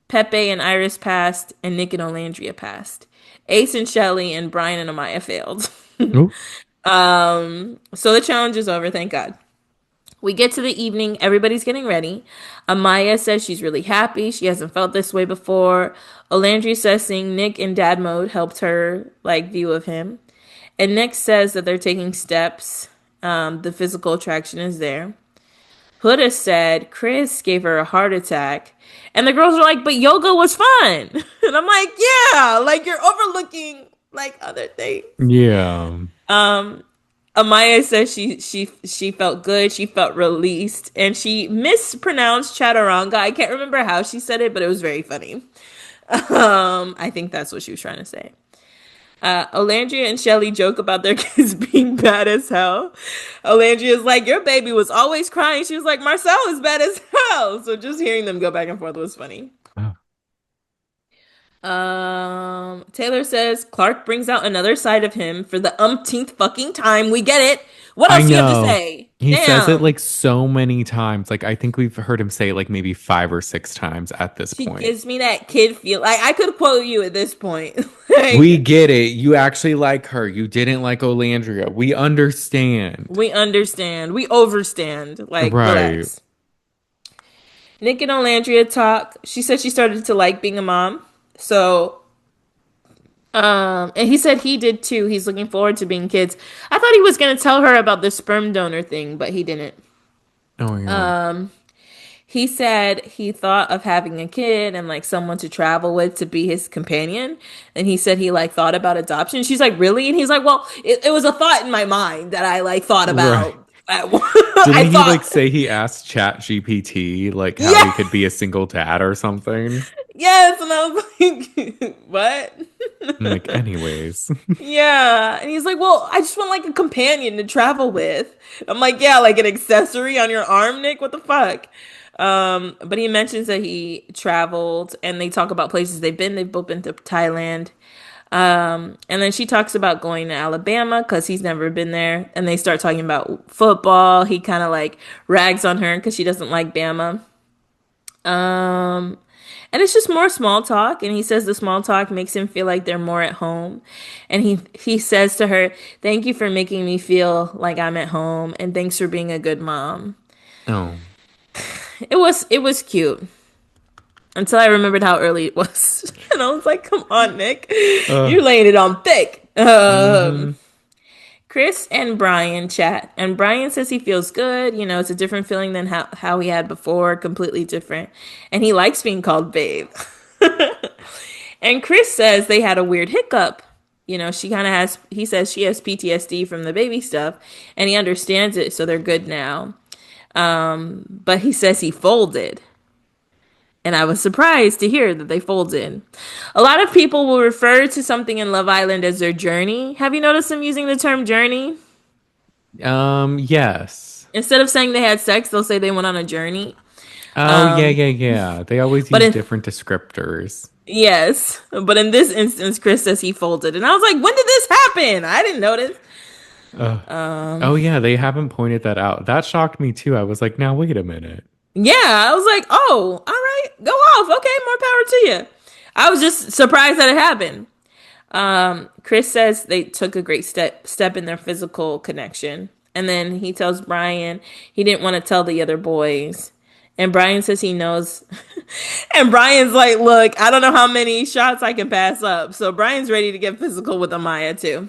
Pepe and Iris passed, and Nick and Olandria passed. Ace and Shelly and Brian and Amaya failed. Oop. So the challenge is over, thank God. We get to the evening, everybody's getting ready. Amaya says she's really happy. She hasn't felt this way before. Olandria says seeing Nick in dad mode helped her like view of him. And Nick says that they're taking steps. The physical attraction is there. Huda said Chris gave her a heart attack. And the girls are like, but yoga was fun. And I'm like, yeah, like you're overlooking like other things. Yeah. Amaya says she felt good, she felt released, and she mispronounced chaturanga. I can't remember how she said it, but it was very funny. I think that's what she was trying to say. Olandria and Chelly joke about their kids being bad as hell. Olandria is like, your baby was always crying. She was like, Marcel is bad as hell. So just hearing them go back and forth was funny. Oh, Taylor says Clark brings out another side of him for the umpteenth fucking time. We get it. What I else do you have to know. say? He says it Damn. like so many times. Like I think we've heard him say it like maybe 5 or 6 times at this She point. gives me that kid feel. Like I could quote you at this point. We Like get it. You actually like her. You didn't like Olandria. We understand. we understand. We overstand. Like Right. relax. Nick and Olandria talk. She said she started to like being a mom. So and he said he did too. He's looking forward to being kids. I thought he was gonna tell her about the sperm donor thing, but he didn't. Oh yeah. He said he thought of having a kid and like someone to travel with to be his companion. And he said he like thought about adoption. She's like, really? And he's like, well, it was a thought in my mind that I like thought Right. about. Didn't I he like thought, say he asked Chat GPT like how he yeah, could be a single dad or something? yes. And I was like, what? I'm like, anyways. Yeah. And he's like, well, I just want like a companion to travel with. I'm like, yeah, like an accessory on your arm, Nick. What the fuck? But he mentions that he traveled and they talk about places they've been. They've both been to Thailand. And then she talks about going to Alabama because he's never been there. And they start talking about football. He kind of like rags on her because she doesn't like Bama. Um, and it's just more small talk. And he says the small talk makes him feel like they're more at home. And he says to her, "Thank you for making me feel like I'm at home, and thanks for being a good mom." Oh. It was cute until I remembered how early it was, and I was like, "Come on, Nick, Uh. you're laying it on thick." Mm-hmm. Chris and Brian chat, and Brian says he feels good. You know, it's a different feeling than how he had before, completely different, and he likes being called babe. And Chris says they had a weird hiccup. You know, she kind of has. He says she has PTSD from the baby stuff, and he understands it, so they're good now. But he says he folded. And I was surprised to hear that they folded. A lot of people will refer to something in Love Island as their journey. Have you noticed them using the term journey? Yes. Instead of saying they had sex, they'll say they went on a journey. Oh yeah, yeah, yeah. They always But use in different descriptors. yes, but in this instance, Chris says he folded, and I was like, "When did this happen? I didn't notice." Uh, oh yeah, they haven't pointed that out. That shocked me too. I was like, now wait a minute. Yeah, I was like, "Oh, all right, go off. Okay, more power to you." I was just surprised that it happened. Chris says they took a great step in their physical connection. And then he tells Brian he didn't want to tell the other boys. And Brian says he knows. And Brian's like, look, I don't know how many shots I can pass up. So Brian's ready to get physical with Amaya too.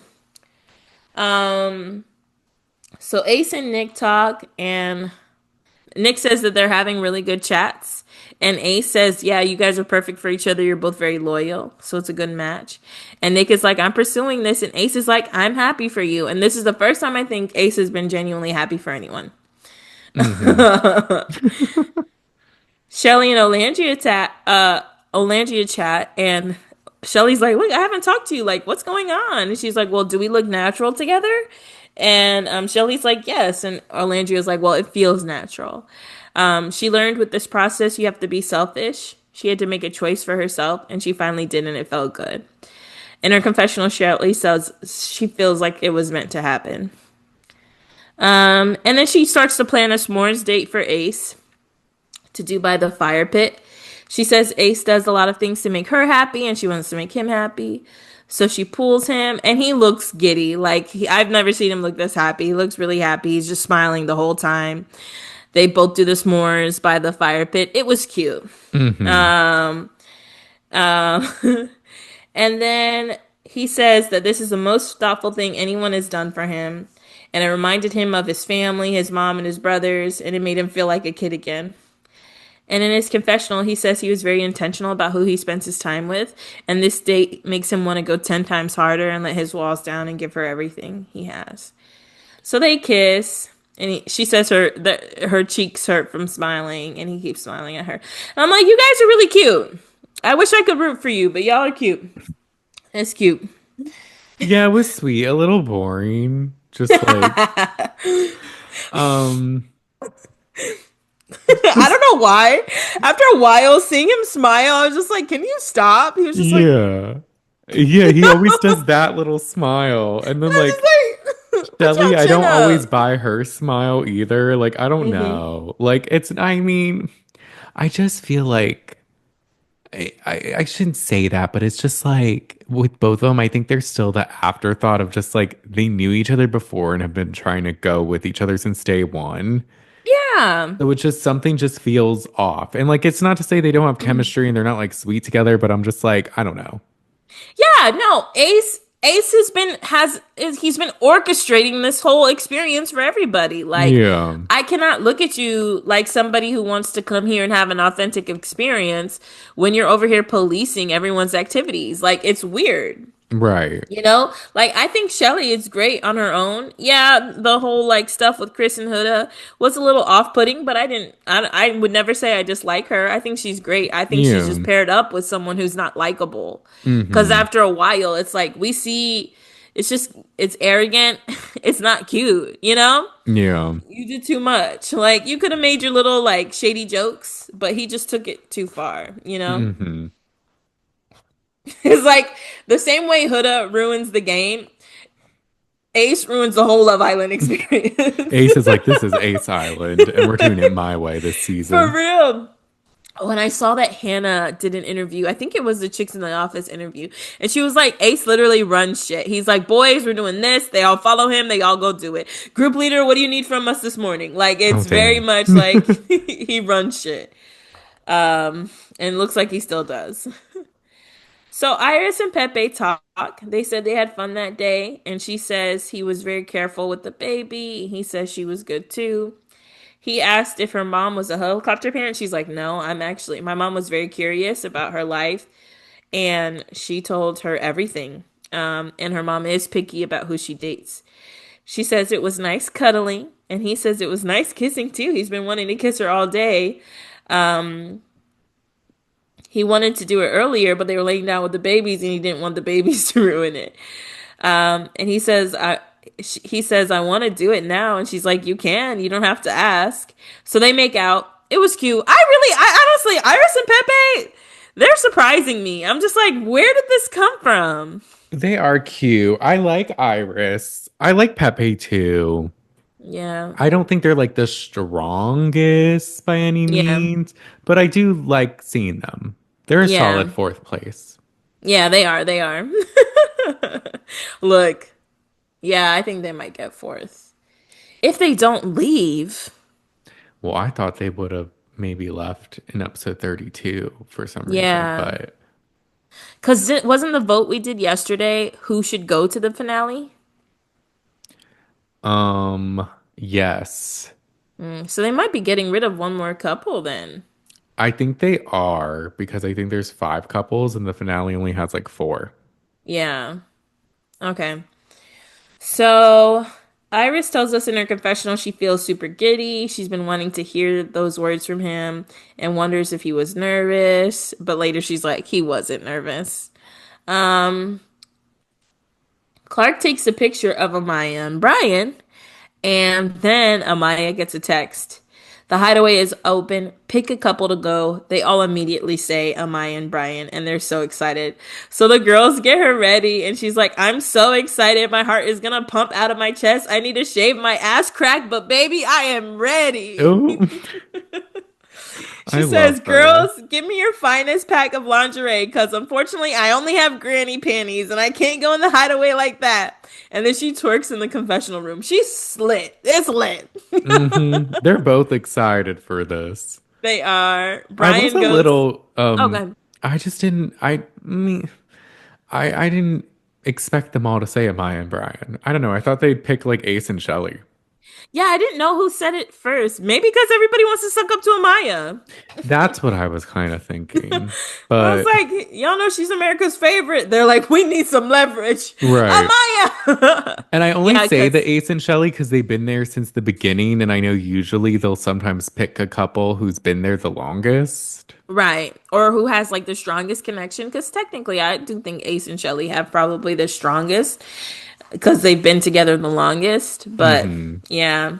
So Ace and Nick talk, and Nick says that they're having really good chats. And Ace says, yeah, you guys are perfect for each other. You're both very loyal. So it's a good match. And Nick is like, I'm pursuing this. And Ace is like, I'm happy for you. And this is the first time I think Ace has been genuinely happy for anyone. Mm-hmm. Shelly and Olandria chat. And Shelly's like, look, I haven't talked to you. Like, what's going on? And she's like, well, do we look natural together? And Shelly's like, yes. And Olandria's like, well, it feels natural. She learned with this process, you have to be selfish. She had to make a choice for herself, and she finally did, and it felt good. In her confessional, Shelly says she feels like it was meant to happen. And then she starts to plan a s'mores date for Ace to do by the fire pit. She says Ace does a lot of things to make her happy, and she wants to make him happy. So she pulls him, and he looks giddy. Like, I've never seen him look this happy. He looks really happy. He's just smiling the whole time. They both do the s'mores by the fire pit. It was cute. Mm-hmm. And then he says that this is the most thoughtful thing anyone has done for him. And it reminded him of his family, his mom, and his brothers. And it made him feel like a kid again. And in his confessional, he says he was very intentional about who he spends his time with. And this date makes him want to go 10 times harder and let his walls down and give her everything he has. So they kiss. And she says her cheeks hurt from smiling. And he keeps smiling at her. And I'm like, you guys are really cute. I wish I could root for you, but y'all are cute. It's cute. Yeah, it was sweet, a little boring. Just like, um, I just don't know why. After a while, seeing him smile, I was just like, "Can you stop?" He was just like, yeah. Yeah, he always does that little smile. And then I like was just like, "Put Shelly, your I chin don't always up." buy her smile either. Like, I don't Hmm. know. Like, I mean, I just feel like I shouldn't say that, but it's just like with both of them, I think there's still the afterthought of just like they knew each other before and have been trying to go with each other since day one. Yeah. So it's just something just feels off. And like it's not to say they don't have chemistry and they're not like sweet together, but I'm just like, I don't know. Yeah, no, Ace he's been orchestrating this whole experience for everybody. Like, Yeah. I cannot look at you like somebody who wants to come here and have an authentic experience when you're over here policing everyone's activities. Like, it's weird. Right. You know, like I think Chelly is great on her own. Yeah, the whole like stuff with Chris and Huda was a little off-putting, but I would never say I dislike her. I think she's great. I think she's just Yeah. paired up with someone who's not likable. Because Mm-hmm. after a while, it's like we see, it's arrogant. It's not cute. You know, Yeah. you did too much. Like you could have made your little like shady jokes, but he just took it too far. You know. Mm-hmm. It's like the same way Huda ruins the game, Ace ruins the whole Love Island experience. Ace is like, this is Ace Island, and we're doing it my way this For season. real. When I saw that Hannah did an interview, I think it was the Chicks in the Office interview, and she was like, Ace literally runs shit. He's like, boys, we're doing this. They all follow him. They all go do it. Group leader, what do you need from us this morning? Like, Oh, it's very damn. much like he runs shit. And looks like he still does. So Iris and Pepe talk. They said they had fun that day, and she says he was very careful with the baby. He says she was good too. He asked if her mom was a helicopter parent. She's like, no, my mom was very curious about her life, and she told her everything. And her mom is picky about who she dates. She says it was nice cuddling, and he says it was nice kissing too. He's been wanting to kiss her all day. He wanted to do it earlier, but they were laying down with the babies, and he didn't want the babies to ruin it. And he says, I want to do it now. And she's like, you can, you don't have to ask. So they make out. It was cute. I honestly, Iris and Pepe, they're surprising me. I'm just like, where did this come from? They are cute. I like Iris. I like Pepe too. Yeah. I don't think they're like the strongest by any Yeah. means, but I do like seeing them. They're a Yeah. solid fourth place. Yeah, they are. They are. Look, yeah, I think they might get fourth. If they don't leave. Well, I thought they would have maybe left in episode 32 for some reason, Yeah. but Because it wasn't the vote we did yesterday who should go to the finale? yes. So they might be getting rid of one more couple then. I think they are because I think there's five couples and the finale only has like four. Yeah. Okay. So Iris tells us in her confessional she feels super giddy. She's been wanting to hear those words from him and wonders if he was nervous. But later she's like, he wasn't nervous. Um, Clark takes a picture of Amaya and Brian, and then Amaya gets a text. The hideaway is open. Pick a couple to go. They all immediately say Amaya and Brian, and they're so excited. So the girls get her ready, and she's like, I'm so excited. My heart is gonna pump out of my chest. I need to shave my ass crack, but baby, I am ready. Oh, She I says, love her. girls, give me your finest pack of lingerie, because unfortunately, I only have granny panties, and I can't go in the hideaway like that. And then she twerks in the confessional room. She's slit. It's lit. They're both excited for this. They are. I was Brian a goes, little okay. I just didn't I didn't expect them all to say Amaya and Brian. I don't know. I thought they'd pick like Ace and Shelley. Yeah, I didn't know who said it first. Maybe because everybody wants to suck up to Amaya. That's what I was kind of thinking. I was But like, y'all know she's America's favorite. They're like, we need some leverage. right. Amaya. And I only Yeah, say the because Ace and Shelley because they've been there since the beginning, and I know usually they'll sometimes pick a couple who's been there the longest. right. Or who has like the strongest connection. Because technically, I do think Ace and Shelly have probably the strongest because they've been together the longest. But Hmm. yeah,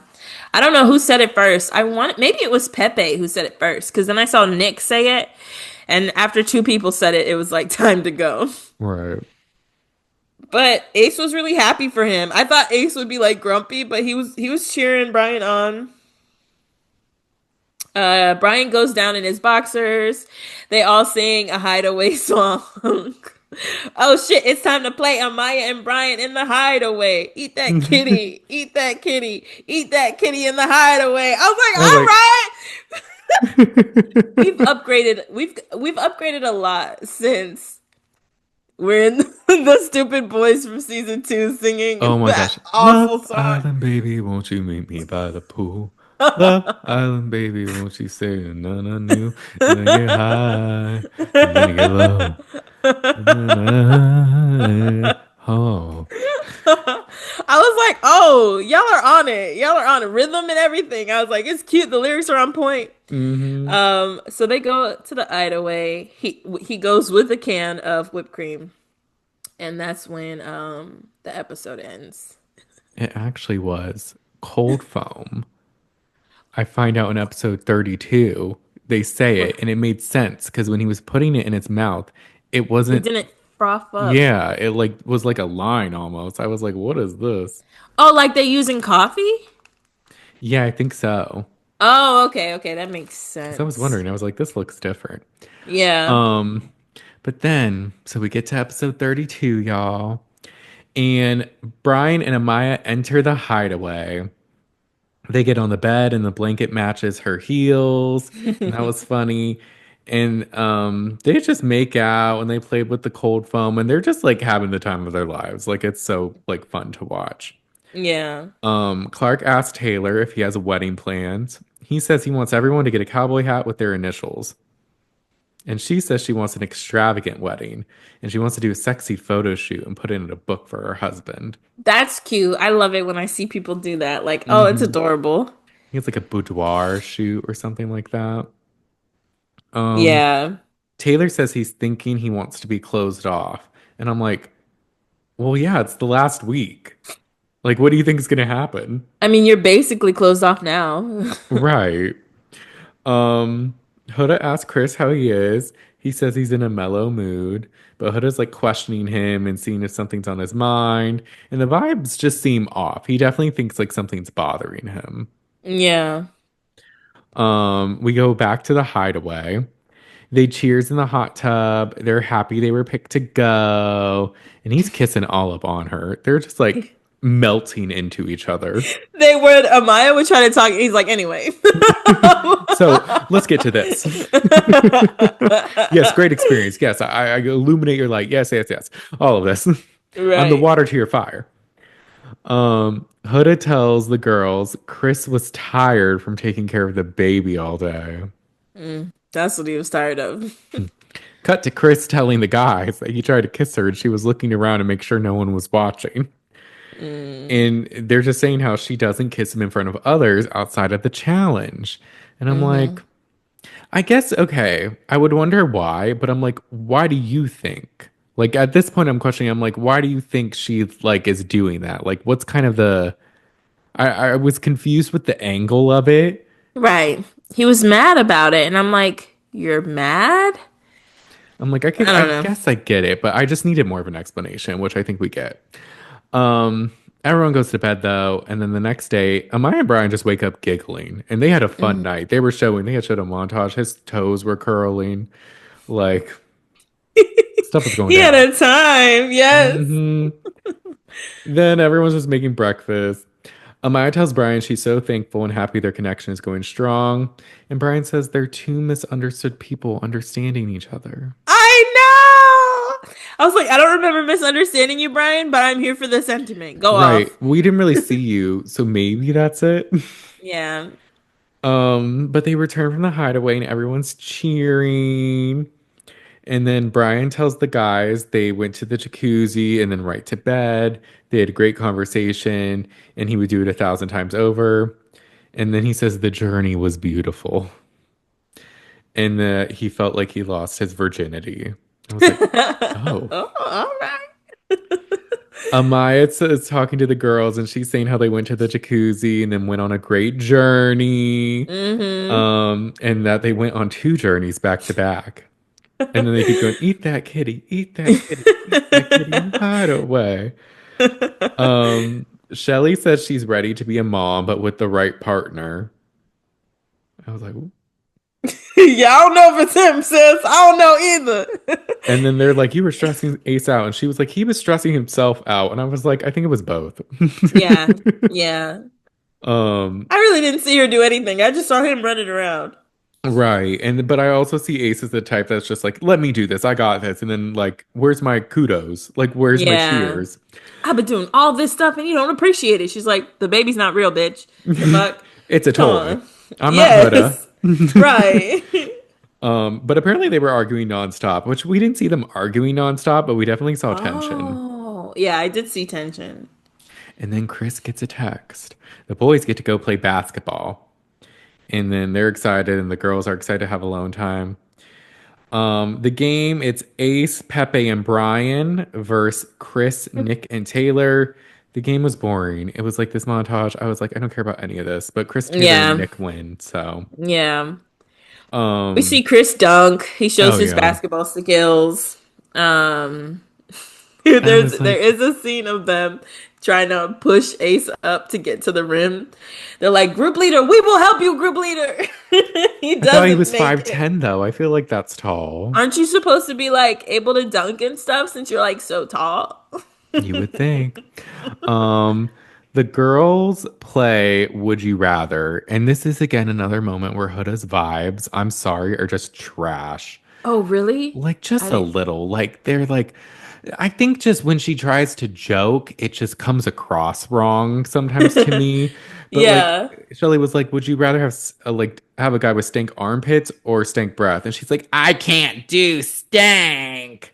I don't know who said it first. Maybe it was Pepe who said it first. Because then I saw Nick say it. And after two people said it, it was like time to go. Right. But Ace was really happy for him. I thought Ace would be like grumpy, but he was cheering Brian on. Brian goes down in his boxers. They all sing a Hideaway song. Oh shit, it's time to play Amaya and Brian in the Hideaway. Eat that kitty. Eat that kitty. Eat that kitty in the Hideaway. I was like, I was like, all right. We've upgraded a lot since we're in the stupid boys from season 2 oh singing my that gosh. Love awful song. Island, baby, won't you meet me by the pool? Love Island, baby, won't you say none on you? And then get high, and then you get low. Oh. I was like, oh, y'all are on it. Y'all are on it. Rhythm and everything. I was like, it's cute. The lyrics are on point. Hmm. So they go to the Hideaway. He goes with a can of whipped cream, and that's when the episode ends. It actually was cold foam. I find out in episode 32, they say it, and it made sense because when he was putting it in its mouth, it It wasn't, didn't froth up. yeah, it like was like a line almost. I was like, what is this? Oh, like they using coffee? Yeah, I think so. Oh, okay, okay, that makes Because I was sense. wondering, I was like, this looks different. Yeah. Um, but then, so we get to episode 32, y'all, and Brian and Amaya enter the hideaway. They get on the bed and the blanket matches her heels, and that was funny. And they just make out and they play with the cold foam and they're just like having the time of their lives. Like it's so like fun to watch. Yeah. Clark asks Taylor if he has a wedding planned. He says he wants everyone to get a cowboy hat with their initials. And she says she wants an extravagant wedding and she wants to do a sexy photo shoot and put it in a book for her husband. That's cute. I love it when I see people do that. Like, oh, it's Hmm. adorable. He has like a boudoir shoot or something like that. Um, Yeah. Taylor says he's thinking he wants to be closed off. And I'm like, well, yeah, it's the last week. Like, what do you think is going to happen? I mean, you're basically closed off now. Right. Um, Huda asks Chris how he is. He says he's in a mellow mood, but Huda's like questioning him and seeing if something's on his mind. And the vibes just seem off. He definitely thinks like something's bothering him. Yeah. We go back to the hideaway. They cheers in the hot tub. They're happy they were picked to go. And he's kissing all up on her. They're just like melting into each other. They would, Amaya would try to talk. He's like, anyway. So let's get to this. Yes, great experience. Yes, I illuminate your light. Yes, yes, yes. All of this. I'm the Right. water to your fire. Huda tells the girls Chris was tired from taking care of the baby all day. That's what he was tired of. Cut to Chris telling the guys that he tried to kiss her and she was looking around to make sure no one was watching. Mm. And they're just saying how she doesn't kiss him in front of others outside of the challenge. And I'm Hmm. like, I guess, okay, I would wonder why, but I'm like, why do you think? Like at this point, I'm questioning, I'm like, why do you think she like is doing that? Like, what's kind of the, I was confused with the angle of it. Right. He was mad about it. And I'm like, you're mad? I'm like, I I don't know. guess I get it, but I just needed more of an explanation, which I think we get. Everyone goes to bed though, and then the next day, Amaya and Brian just wake up giggling, and they had a fun Mhm. night. They had showed a montage. His toes were curling, like stuff was going He had down. a time. Yes. Hmm. Then everyone's just making breakfast. Amaya tells Brian she's so thankful and happy their connection is going strong, and Brian says they're two misunderstood people understanding each other. I I was like, I don't remember misunderstanding you, Brian, but I'm here for the sentiment. Go Right. off. We didn't really see you, so maybe that's it. Yeah. But they return from the hideaway and everyone's cheering. And then Brian tells the guys they went to the jacuzzi and then right to bed. They had a great conversation and he would do it 1,000 times over. And then he says the journey was beautiful and that he felt like he lost his virginity. I was like, oh. Oh, all right. Amaya is talking to the girls and she's saying how they went to the jacuzzi and then went on a great journey. Mm-hmm. And that they went on two journeys back to back. And then they keep going, eat that kitty, eat that kitty in the hideaway. Shelly says she's ready to be a mom, but with the right partner. I was like, "Ooh." Yeah, I don't know if it's him, sis. I don't know either. And then they're like, you were stressing Ace out. And she was like, he was stressing himself out. And I was like, I think it was both. Yeah, yeah. Um, I really didn't see her do anything. I just saw him running around. right. And but I also see Ace as the type that's just like, let me do this. I got this. And then like, where's my kudos? Like, where's my Yeah. cheers? I've been doing all this stuff and you don't appreciate it. She's like, the baby's not real, bitch. The fuck? It's a Come toy. on. I'm not Huda. Yes. Right. But apparently they were arguing nonstop, which we didn't see them arguing nonstop, but we definitely saw tension. Oh, yeah, I did see tension. And then Chris gets a text. The boys get to go play basketball. And then they're excited, and the girls are excited to have alone time. The game, it's Ace, Pepe, and Brian versus Chris, Nick, and Taylor. The game was boring. It was like this montage. I was like, I don't care about any of this. But Chris, Taylor, and Yeah. Nick win. So, Yeah. We see um, Chris dunk. He shows oh his yeah. basketball skills. Um, I was there like, is a scene of them trying to push Ace up to get to the rim. They're like, "Group leader, we will help you, group leader." He I thought he doesn't was make it. 5'10" though. I feel like that's tall. Aren't you supposed to be like able to dunk and stuff since you're like so tall? You would think. Um, the girls play Would You Rather, and this is again another moment where Huda's vibes, I'm sorry, are just trash. Oh, really? Like I just a didn't. little. Like they're like I think just when she tries to joke, it just comes across wrong sometimes to me. But like Yeah. Shelly was like, "Would you rather have like have a guy with stank armpits or stank breath?" And she's like, "I can't do stank."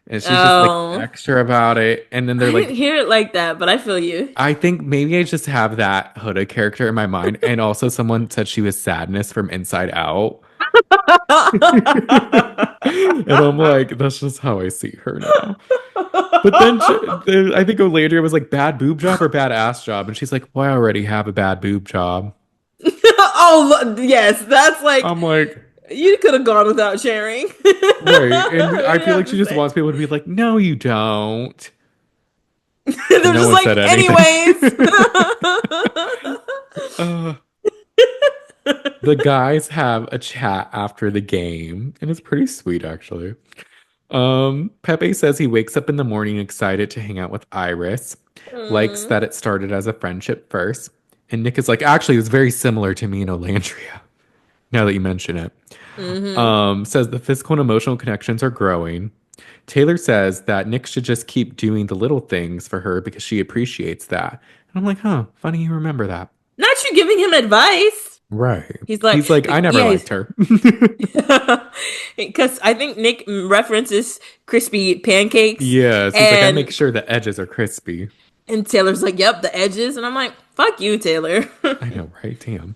And she's just like Oh, extra about it. And then they're I didn't like, hear it like that, but I feel you. I think maybe I just have that Huda character in my mind. And also, someone said she was sadness from Inside Out. And I'm like, that's just how I see her now. But then I think Olandria was like, bad boob job or bad ass job? And she's like, well, I already have a bad boob job. Yes, that's like I'm like, you could have gone without sharing. right. And What I do you feel have like to she just say? wants people to be like, no, you don't. And They're no just one like, said anything. anyways. uh, the guys have a chat after the game, and it's pretty sweet, actually. Pepe says he wakes up in the morning excited to hang out with Iris, likes Mm, that it started as a friendship first. And Nick is like, actually, it's very similar to me and Olandria, now that you mention it. hmm. Says the physical and emotional connections are growing. Taylor says that Nick should just keep doing the little things for her because she appreciates that. And I'm like, huh, funny you remember that. Not you giving him advice. Right. He's like, He's like, I never yeah, liked her. because I think Nick references crispy pancakes, Yes. He's like, I make and sure the edges are crispy. Taylor's like, "Yep, the edges," and I'm like, "Fuck you, Taylor." I know, right? Damn.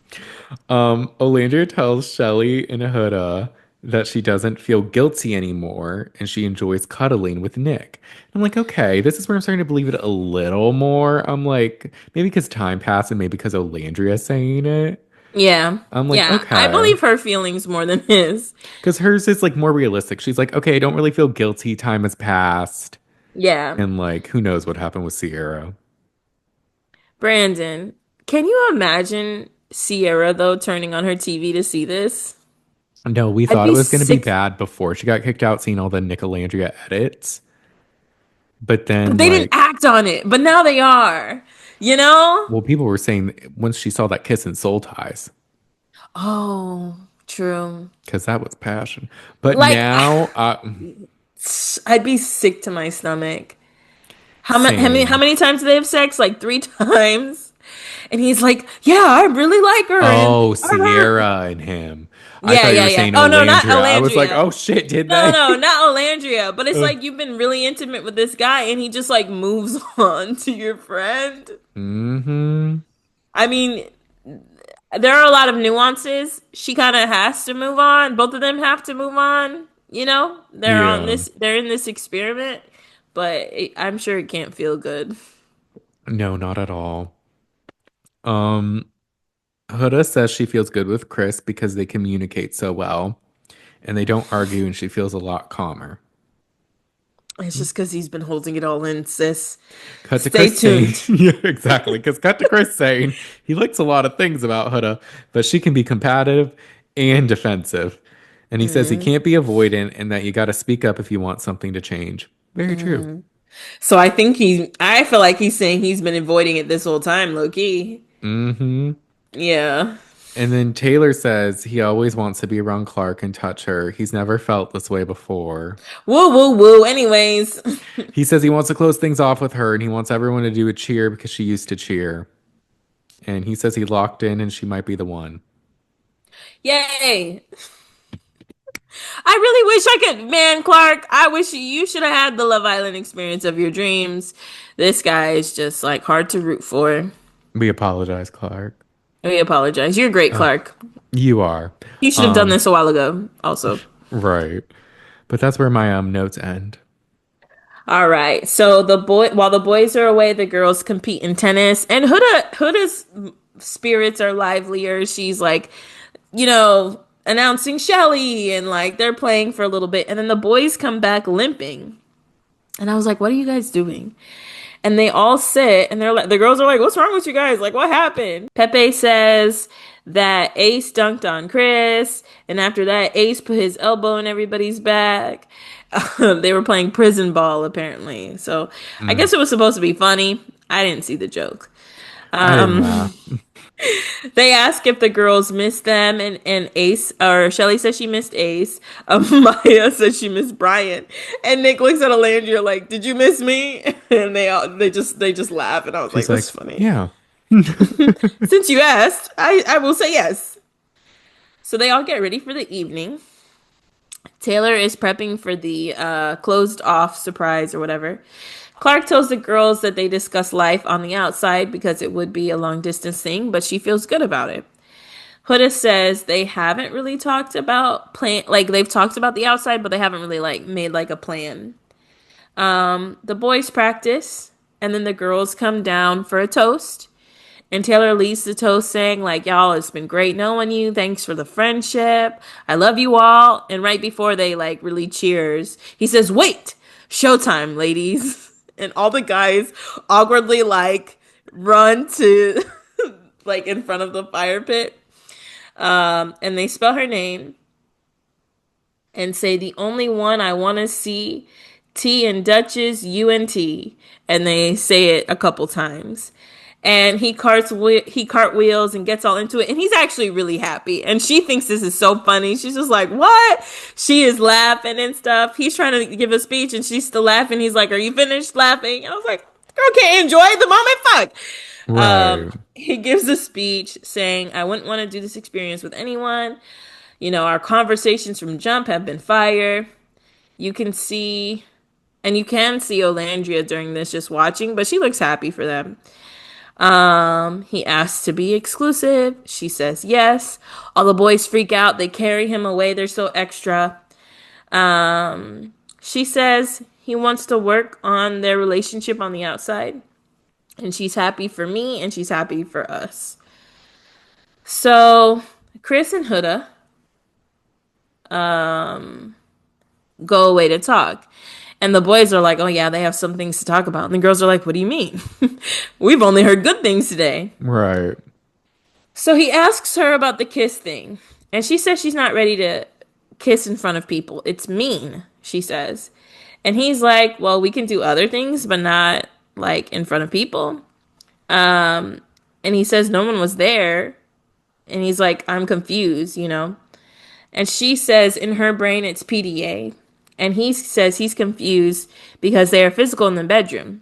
Olandria tells Shelly and Huda that she doesn't feel guilty anymore and she enjoys cuddling with Nick. I'm like, okay, this is where I'm starting to believe it a little more. I'm like, maybe because time passed and maybe because Olandria's saying it. Yeah, I'm like, yeah, I okay. believe her feelings more than his. Because hers is like more realistic. She's like, okay, I don't really feel guilty. Time has passed. Yeah, And like, who knows what happened with Sierra? Brandon, can you imagine Cierra though turning on her TV to see this? No, we I'd thought it be was going to be sick. bad before she got kicked out, seeing all the Nicolandria edits. But But then, they didn't like, act on it. But now they are. You know? well, people were saying once she saw that kiss in Soul Ties, Oh, true. because that was passion. But Like, now, I'd be sick to my stomach. How Same. many times do they have sex? Like 3 times. And he's like, "Yeah, I really like her." And Oh, Sierra and him. I thought yeah, you yeah, were yeah. saying Oh no, not Olandria. I was like, Alandria. oh shit, did No, they? no, not Alandria. But it's Uh, like you've been really intimate with this guy, and he just like moves on to your friend. mm-hmm. I mean, there are a lot of nuances. She kind of has to move on. Both of them have to move on. Yeah. they're in this experiment, but I'm sure it can't feel good. No, not at all. Um, Huda says she feels good with Chris because they communicate so well and they don't argue and she feels a lot calmer. It's just because he's been holding it all in, sis. Cut to Stay Chris saying, tuned. yeah, exactly. Because cut to Chris saying he likes a lot of things about Huda, but she can be combative and defensive. And he says he Mm, can't be avoidant and that you got to speak up if you want something to change. Very true. mm. So I feel like he's saying he's been avoiding it this whole time, low key. Hmm. Yeah. And then Taylor says he always wants to be around Clark and touch her. He's never felt this way before. Woo, woo, woo. Anyways, He says he wants to close things off with her and he wants everyone to do a cheer because she used to cheer. And he says he locked in and she might be the one. yay. I really wish I could, man, Clark. I wish you should have had the Love Island experience of your dreams. This guy is just like hard to root for. We apologize, Clark. We apologize. You're great, Uh, Clark. you are. You should have done Um, this a while ago, also. right. But that's where my notes end. All right. So while the boys are away, the girls compete in tennis, and Huda's spirits are livelier. She's like, announcing Shelly, and like they're playing for a little bit, and then the boys come back limping, and I was like, "What are you guys doing?" And they all sit, and the girls are like, "What's wrong with you guys? Like, what happened?" Pepe says that Ace dunked on Chris, and after that, Ace put his elbow in everybody's back. They were playing prison ball, apparently. So I Mm, guess it was supposed to be funny. I didn't see the joke. I didn't laugh. They ask if the girls missed them, and Ace or Shelly says she missed Ace. Maya says she missed Brian, and Nick looks at Alandria like, "Did you miss me?" And they just laugh, and I was like, She's "That's like, funny." yeah. Since you asked, I will say yes. So they all get ready for the evening. Taylor is prepping for the closed off surprise or whatever. Clark tells the girls that they discuss life on the outside because it would be a long distance thing, but she feels good about it. Huda says they haven't really talked about plan, like they've talked about the outside, but they haven't really like made like a plan. The boys practice, and then the girls come down for a toast. And Taylor leads the toast saying, like, "Y'all, it's been great knowing you. Thanks for the friendship. I love you all." And right before they like really cheers, he says, "Wait, showtime, ladies." And all the guys awkwardly like run to like in front of the fire pit. And they spell her name and say, "The only one I want to see, T and Duchess, U and T." And they say it a couple times. And he cartwheels and gets all into it, and he's actually really happy. And she thinks this is so funny. She's just like, "What?" She is laughing and stuff. He's trying to give a speech, and she's still laughing. He's like, "Are you finished laughing?" And I was like, "Okay, enjoy the moment. Fuck." Right. He gives a speech saying, "I wouldn't want to do this experience with anyone. Our conversations from jump have been fire. You can see, and you can see Olandria during this just watching, but she looks happy for them." He asks to be exclusive. She says yes. All the boys freak out. They carry him away. They're so extra. She says he wants to work on their relationship on the outside. And she's happy for me and she's happy for us. So Chris and Huda go away to talk. And the boys are like, "Oh, yeah, they have some things to talk about." And the girls are like, "What do you mean? We've only heard good things today." Right. So he asks her about the kiss thing. And she says she's not ready to kiss in front of people. It's mean, she says. And he's like, "Well, we can do other things, but not like in front of people." And he says no one was there. And he's like, "I'm confused. And she says in her brain it's PDA. And he says he's confused because they are physical in the bedroom.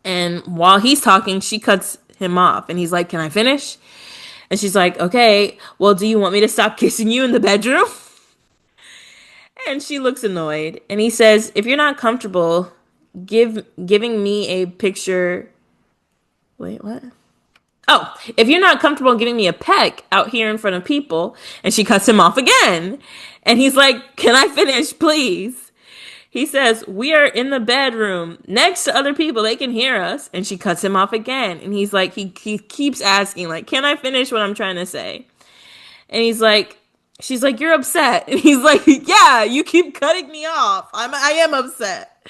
And while he's talking, she cuts him off. And he's like, "Can I finish?" And she's like, "Okay, well, do you want me to stop kissing you in the bedroom?" And she looks annoyed. And he says, "If you're not comfortable giving me a picture. Wait, what? Oh, if you're not comfortable giving me a peck out here in front of people." And she cuts him off again. And he's like, "Can I finish, please?" He says, "We are in the bedroom next to other people. They can hear us." And she cuts him off again. And he's like, he keeps asking, like, "Can I finish what I'm trying to say?" And he's like, she's like, "You're upset." And he's like, "Yeah, you keep cutting me off. I am upset."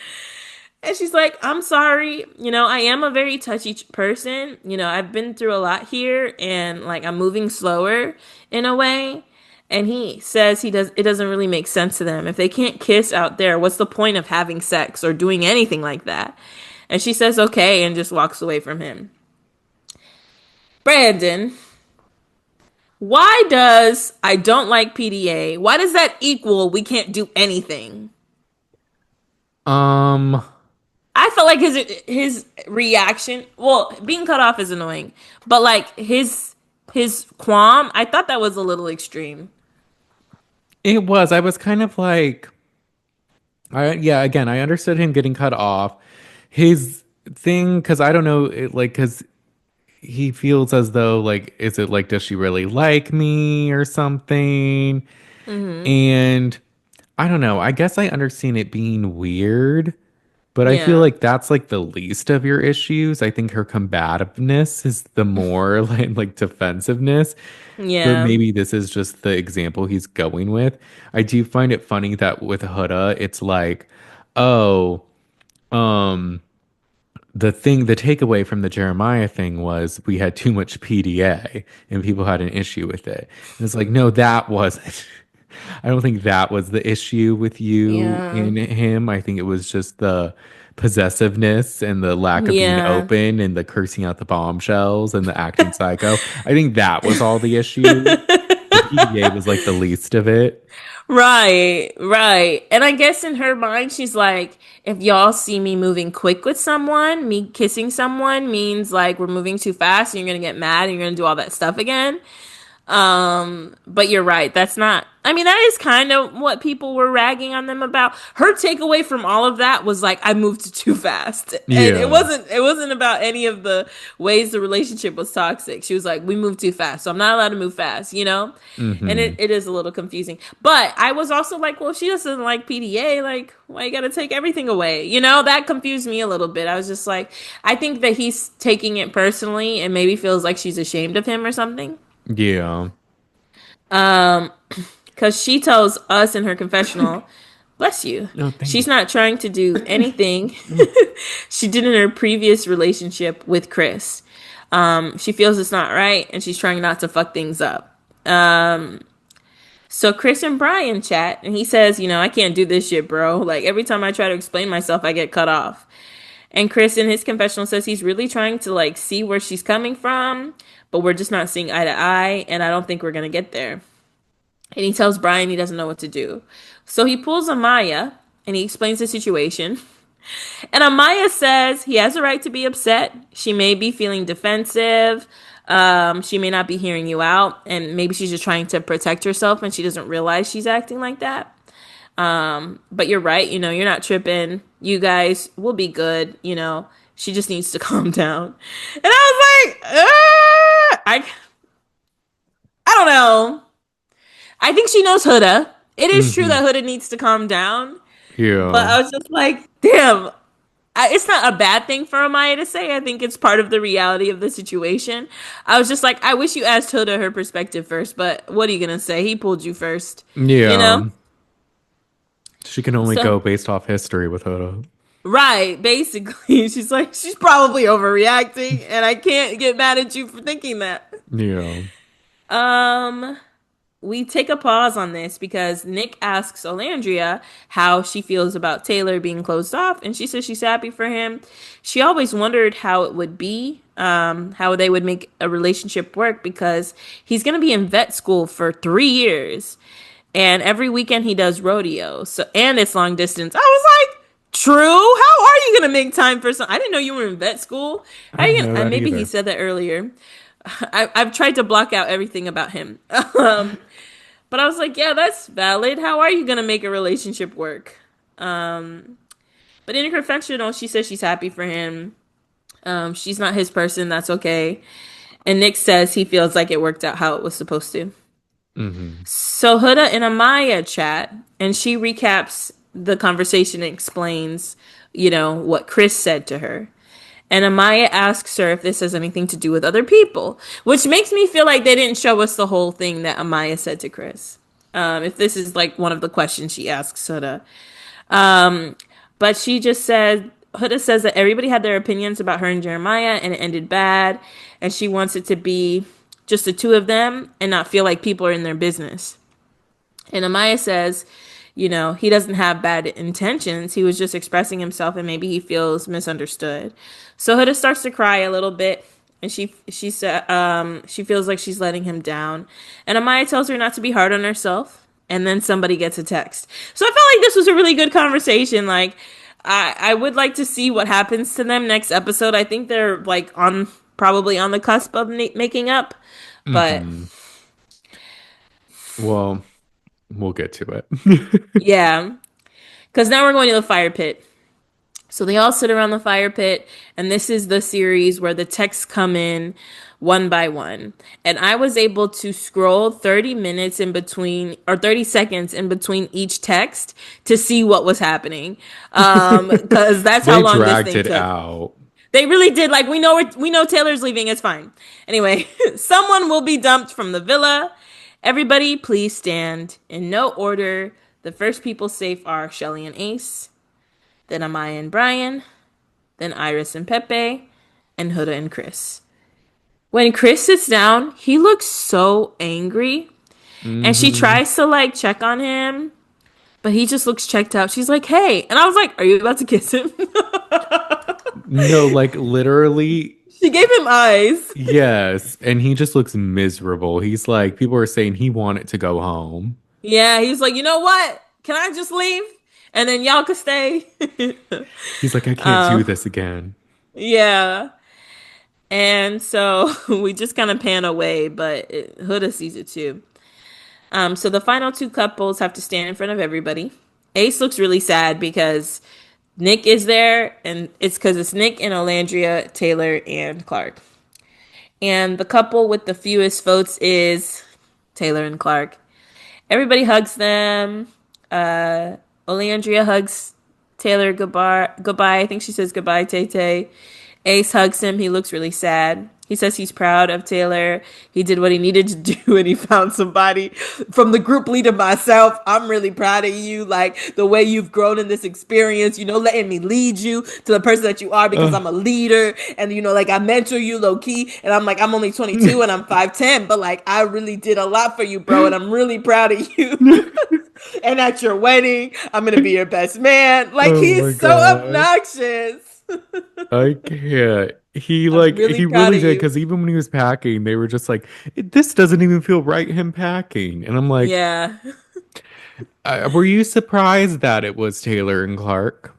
And she's like, "I'm sorry. I am a very touchy person. I've been through a lot here and like I'm moving slower in a way." And he says it doesn't really make sense to them. If they can't kiss out there, what's the point of having sex or doing anything like that? And she says okay and just walks away from him. Brandon, why does "I don't like PDA"? Why does that equal we can't do anything? Um, I felt like his reaction, well, being cut off is annoying, but like his qualm, I thought that was a little extreme. it was. I was kind of like, yeah, again, I understood him getting cut off. His thing, because I don't know, because he feels as though, like, is it like, does she really like me or something? Mm-hmm. And I don't know. I guess I understand it being weird, but I feel Yeah. like that's like the least of your issues. I think her combativeness is the more like defensiveness. But Yeah. maybe this is just the example he's going with. I do find it funny that with Huda, it's like, oh, um, the takeaway from the Jeremiah thing was we had too much PDA and people had an issue with it. And it's like, no, that wasn't. I don't think that was the issue with you Yeah. and him. I think it was just the possessiveness and the lack of being Yeah. open and the cursing out the bombshells and the acting psycho. I think that was all the issue. The PDA was like the least of it. Right, right. And I guess in her mind, she's like, if y'all see me moving quick with someone, me kissing someone means like we're moving too fast and you're gonna get mad and you're gonna do all that stuff again. But you're right. That's not, I mean, that is kind of what people were ragging on them about. Her takeaway from all of that was like, I moved too fast. And it Yeah. wasn't, it wasn't about any of the ways the relationship was toxic. She was like, we moved too fast. So I'm not allowed to move fast. And Hmm. it is a little confusing. But I was also like, well, if she doesn't like PDA, like, why you gotta take everything away? That confused me a little bit. I was just like, I think that he's taking it personally and maybe feels like she's ashamed of him or something. Yeah. Because she tells us in her confessional, bless you, No, thank she's you. not trying to do anything she did in her previous relationship with Chris. She feels it's not right and she's trying not to fuck things up. So Chris and Brian chat and he says, I can't do this shit, bro. Like every time I try to explain myself, I get cut off. And Chris in his confessional says he's really trying to like see where she's coming from, but we're just not seeing eye to eye, and I don't think we're gonna get there. And he tells Brian he doesn't know what to do. So he pulls Amaya and he explains the situation. And Amaya says he has a right to be upset. She may be feeling defensive. She may not be hearing you out. And maybe she's just trying to protect herself and she doesn't realize she's acting like that. But you're right. You're not tripping. You guys will be good. She just needs to calm down. And I was like, I don't know. I think she knows Huda. It is true Hmm. that Huda needs to calm down, but Yeah. I was just like, damn. It's not a bad thing for Amaya to say. I think it's part of the reality of the situation. I was just like, I wish you asked Huda her perspective first, but what are you gonna say? He pulled you first, you know? Yeah. She can only So go based off history with Huda. right, basically, she's like, she's probably overreacting, and I can't get mad at you for thinking that. Yeah. Um, we take a pause on this because Nick asks Olandria how she feels about Taylor being closed off, and she says she's happy for him. She always wondered how it would be, how they would make a relationship work because he's going to be in vet school for 3 years. And every weekend he does rodeo. So and it's long distance. I was like, true. How are you gonna make time for some? I didn't know you were in vet school. I How didn't you know gonna? that Maybe he either. said that earlier. I've tried to block out everything about him. um, but I was like, yeah, that's valid. How are you gonna make a relationship work? But in her confessional, she says she's happy for him. She's not his person. That's okay. And Nick says he feels like it worked out how it was supposed to. Hmm. So Huda and Amaya chat, and she recaps the conversation and explains, what Chris said to her. And Amaya asks her if this has anything to do with other people, which makes me feel like they didn't show us the whole thing that Amaya said to Chris. If this is like one of the questions she asks Huda. But she just said, Huda says that everybody had their opinions about her and Jeremiah and it ended bad. And she wants it to be just the two of them and not feel like people are in their business. And Amaya says, he doesn't have bad intentions. He was just expressing himself and maybe he feels misunderstood. So Huda starts to cry a little bit and she said she feels like she's letting him down. And Amaya tells her not to be hard on herself. And then somebody gets a text. So I felt like this was a really good conversation. Like I would like to see what happens to them next episode. I think they're like on probably on the cusp of making up. But Hmm. Well, we'll get to it. yeah, because now we're going to the fire pit. So they all sit around the fire pit, and this is the series where the texts come in one by one. And I was able to scroll 30 minutes in between, or 30 seconds in between each text to see what was happening. Because that's how They long this dragged thing it took. out. They really did. Like we know Taylor's leaving. It's fine. Anyway, someone will be dumped from the villa. Everybody, please stand in no order. The first people safe are Shelly and Ace, then Amaya and Brian, then Iris and Pepe, and Huda and Chris. When Chris sits down, he looks so angry. And she Hmm. tries to like check on him, but he just looks checked out. She's like, hey. And I was like, are you about to kiss him? No, like literally, She gave him eyes. yes. And he just looks miserable. He's like, people are saying he wanted to go home. Yeah, he was like, you know what? Can I just leave? And then y'all could stay. He's like, I can't do this again. Yeah. And so we just kind of pan away, but Huda sees it too. So the final two couples have to stand in front of everybody. Ace looks really sad because Nick is there, and it's because it's Nick and Olandria, Taylor, and Clark. And the couple with the fewest votes is Taylor and Clark. Everybody hugs them. Olandria hugs Taylor goodbye. Goodbye. I think she says goodbye, Tay Tay. Ace hugs him. He looks really sad. He says he's proud of Taylor. He did what he needed to do and he found somebody. From the group leader myself, I'm really proud of you. Like the way you've grown in this experience, letting me lead you to the person that you are because Ugh. I'm a leader. And, like I mentor you low key. And I'm like, I'm only 22 and I'm 5'10. But like, I really did a lot for you, bro. And I'm really proud of you. And at your wedding, I'm going to be your best man. Like, Oh my he's so God. obnoxious. I can't. I'm really He proud really of did you. because even when he was packing, they were just like, This doesn't even feel right, him packing." And I'm like, Yeah. Were you surprised that it was Taylor and Clark?"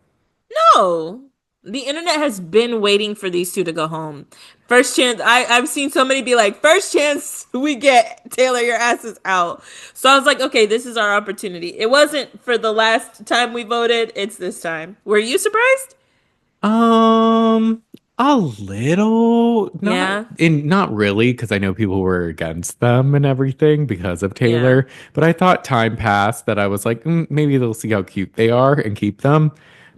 No. The internet has been waiting for these two to go home. First chance, I've seen somebody be like, first chance we get, Taylor, your ass is out. So I was like, okay, this is our opportunity. It wasn't for the last time we voted, it's this time. Were you surprised? Um, a little, Yeah. not really, because I know people were against them and everything because of Yeah. Taylor. But I thought time passed that I was like, maybe they'll see how cute they are and keep them.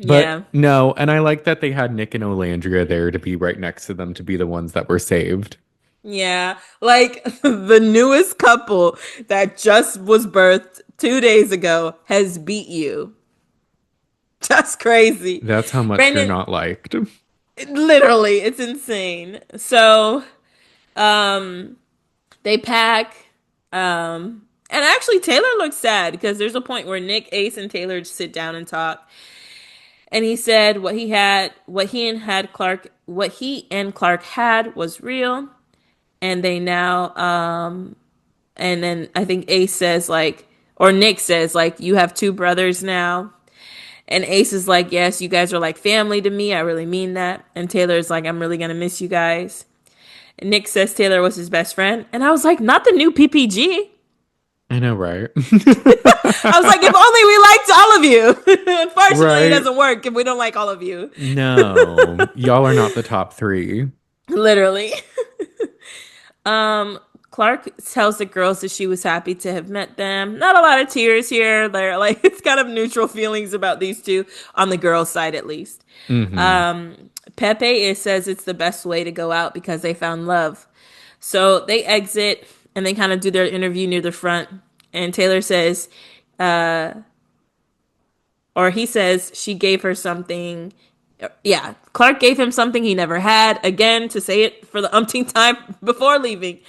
But Yeah. no, and I like that they had Nick and Olandria there to be right next to them to be the ones that were saved. Yeah. Like the newest couple that just was birthed 2 days ago has beat you. That's crazy. That's how much you're Brandon, not liked. literally, it's insane. So, um, they pack. And actually, Taylor looks sad because there's a point where Nick, Ace, and Taylor sit down and talk. And he said what he and Clark had was real. And they now, and then I think Ace says like, or Nick says, like, you have two brothers now. And Ace is like, yes, you guys are like family to me. I really mean that. And Taylor's like, I'm really going to miss you guys. And Nick says Taylor was his best friend. And I was like, not the new PPG. I know, right? I was like, if only we liked all of you. Unfortunately, it Right? doesn't work if we don't like all of you. No, y'all are not the top three. Literally. Um, Clark tells the girls that she was happy to have met them. Not a lot of tears here. They're like, it's kind of neutral feelings about these two on the girls' side, at least. Mm-hmm. Pepe says it's the best way to go out because they found love. So they exit and they kind of do their interview near the front. And Taylor says, or he says she gave her something. Yeah, Clark gave him something he never had, again, to say it for the umpteenth time before leaving.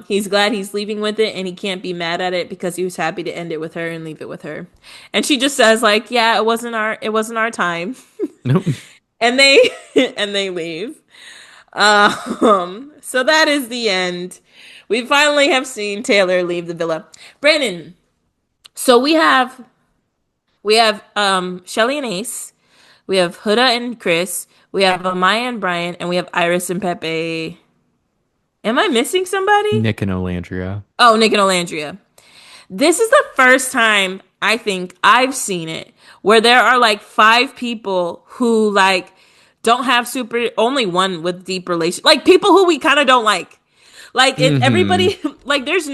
He's glad he's leaving with it and he can't be mad at it because he was happy to end it with her and leave it with her. And she just says like, yeah, it wasn't our time. Nope. And they and they leave. So that is the end. We finally have seen Taylor leave the villa. Brandon, so we have Shelly and Ace. We have Huda and Chris. We have Amaya and Brian, and we have Iris and Pepe. Am I missing somebody? Nick and Olandria. Oh, Nick and Olandria. This is the first time I think I've seen it where there are like five people who like don't have super only one with deep relation like people who we kind of don't like. Like it Mm-hmm. everybody like there's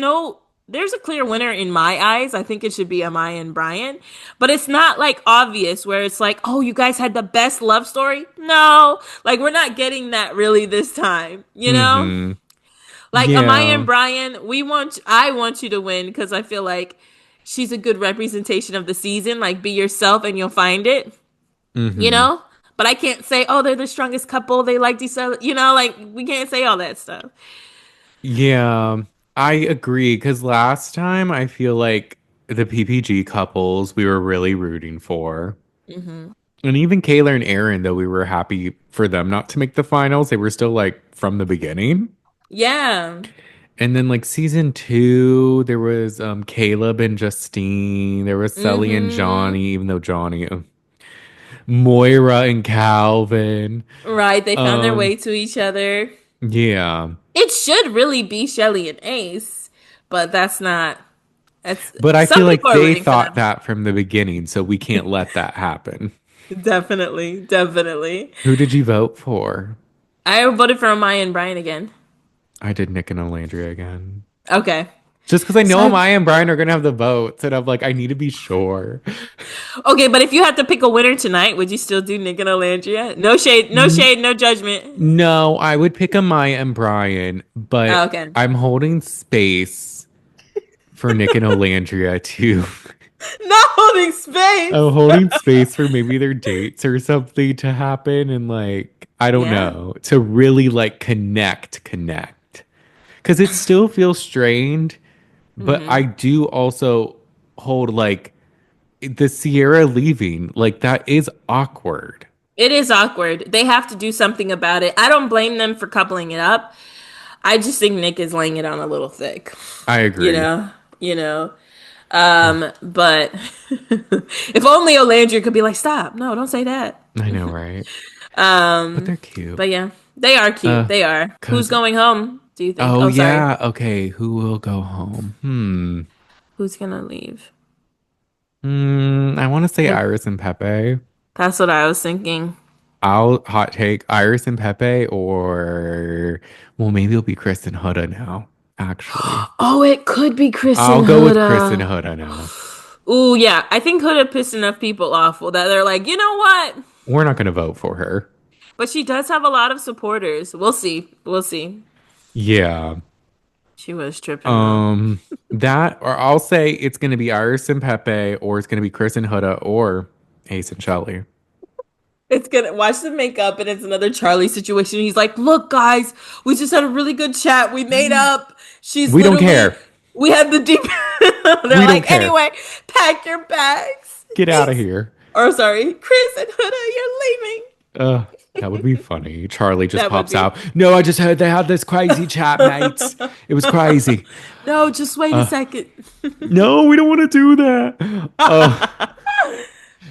a clear winner in my eyes. I think it should be Amaya and Brian. But it's not like obvious where it's like, oh, you guys had the best love story. No. Like we're not getting that really this time, you know? Mm-hmm. Like Amaya and Yeah. Brian, I want you to win because I feel like she's a good representation of the season. Like be yourself and you'll find it, you Mm-hmm. know? But I can't say, oh, they're the strongest couple. They liked each other. You know, like we can't say all that stuff. Yeah, I agree. Because last time I feel like the PPG couples we were really rooting for. Hmm. And even Kayla and Aaron, though we were happy for them not to make the finals, they were still like from the beginning. Yeah. And then like season two, there was Caleb and Justine. There was Sully and Hmm. Johnny, even though Johnny, Moira and Calvin. Right. They found their Um, way to each other. yeah. It should really be Shelly and Ace, but that's not. That's But I some feel people like are they rooting for thought them. that from the beginning, so we can't let that happen. Definitely, definitely. Who did you vote for? I voted for Amaya and Brian again. I did Nick and Olandria again. Okay. Just because I So know Maya and Brian are gonna have the votes, and I'm like, I need to be sure. okay, but if you had to pick a winner tonight, would you still do Nick and Olandria? No N- shade, no judgment. no, I would pick a Maya and Brian, Oh, but okay. I'm holding space for Nick and Olandria too. Not holding I'm space. holding space for maybe their dates or something to happen, and like, I don't Yeah. know, to really like connect. Because it still feels strained, but Hmm. I do also hold like the Sierra leaving, like that is awkward. It is awkward. They have to do something about it. I don't blame them for coupling it up. I just think Nick is laying it on a little thick. I You agree. know, you know. Ugh, But if only Olandria could be like, stop, no, don't say that. I know, right? But they're cute. But yeah, they are cute. Uh, They are. Who's cause going home? Do you think? oh Oh, sorry. yeah, okay, who will go home? Who's gonna leave? I want to say Like, Iris and Pepe. that's what I was thinking. I'll hot take Iris and Pepe, or well, maybe it'll be Chris and Huda now. Actually, Oh, it could be Chris I'll and go with Chris and Huda. Huda now. Ooh, yeah. I think Huda pissed enough people off that they're like, you know what? We're not gonna vote for her. But she does have a lot of supporters. We'll see. We'll see. Yeah. She was tripping though. Um, that or I'll say it's gonna be Iris and Pepe, or it's gonna be Chris and Huda, or Ace and Shelly. It's gonna watch the makeup and it's another Charlie situation. He's like, look, guys, we just had a really good chat. We made up. She's We don't literally, care. we had the deep. They're We don't like, care. anyway, pack your bags. Get out of Ace. here. Or sorry, Chris and Huda, you're leaving. That would be funny. Charlie just That would pops be. out. No, I just heard they had this crazy chat, mates. It was crazy. No, just wait a second. No, we don't want to do that.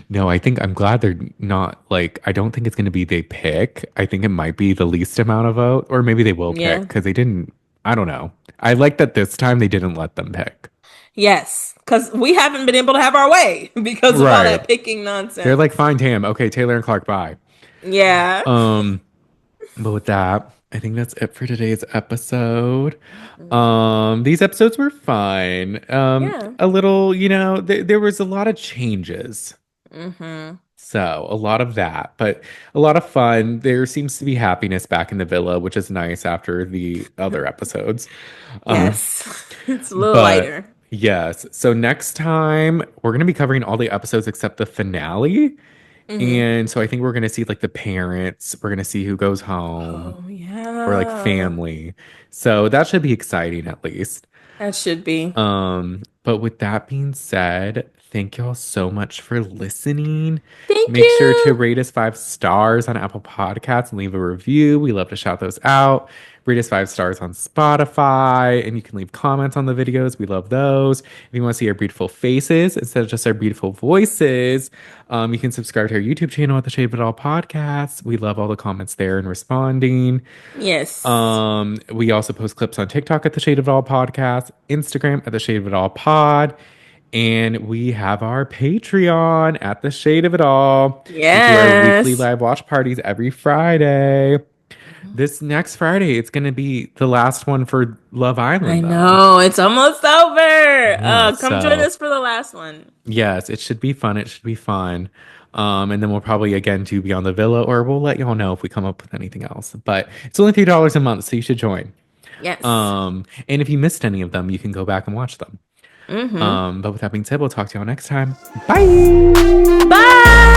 No, I think I'm glad they're not like, I don't think it's going to be they pick. I think it might be the least amount of vote, or maybe they will pick Yeah. because they didn't. I don't know. I like that this time they didn't let them pick. Yes, because we haven't been able to have our way because of all Right. that picking They're nonsense. like, fine, Tam. Okay, Taylor and Clark, bye. Yeah. Um, but with that, I think that's it for today's episode. These episodes were fun. Yeah. A little, there was a lot of changes. Mm-hmm. So a lot of that, but a lot of fun. There seems to be happiness back in the villa, which is nice after the other episodes. Um, Yes. It's a little but lighter. yes, so next time we're going to be covering all the episodes except the finale. Mm-hmm. And so I think we're going to see like the parents, we're going to see who goes home Oh, or like yeah. family. So that should be exciting at least. That should be. But with that being said, thank y'all so much for listening. Thank Make sure to you. rate us 5 stars on Apple Podcasts and leave a review. We love to shout those out. Rate us 5 stars on Spotify, and you can leave comments on the videos. We love those. If you want to see our beautiful faces instead of just our beautiful voices, you can subscribe to our YouTube channel at the Shade of It All Podcast. We love all the comments there and responding. Yes. We also post clips on TikTok at the Shade of It All Podcast, Instagram at the Shade of It All Pod, and we have our Patreon at the Shade of It All. We do our weekly Yes. live watch parties every Friday. This next Friday, it's going to be the last one for Love I Island, though. know. It's almost over. Yeah, Come join so us for the last one. yes, it should be fun. It should be fun. And then we'll probably again do Beyond the Villa, or we'll let y'all know if we come up with anything else. But it's only $3 a month, so you should join. Yes. And if you missed any of them, you can go back and watch them. Mm-hmm. But with that being said, we'll talk to y'all next time. Bye. Bye.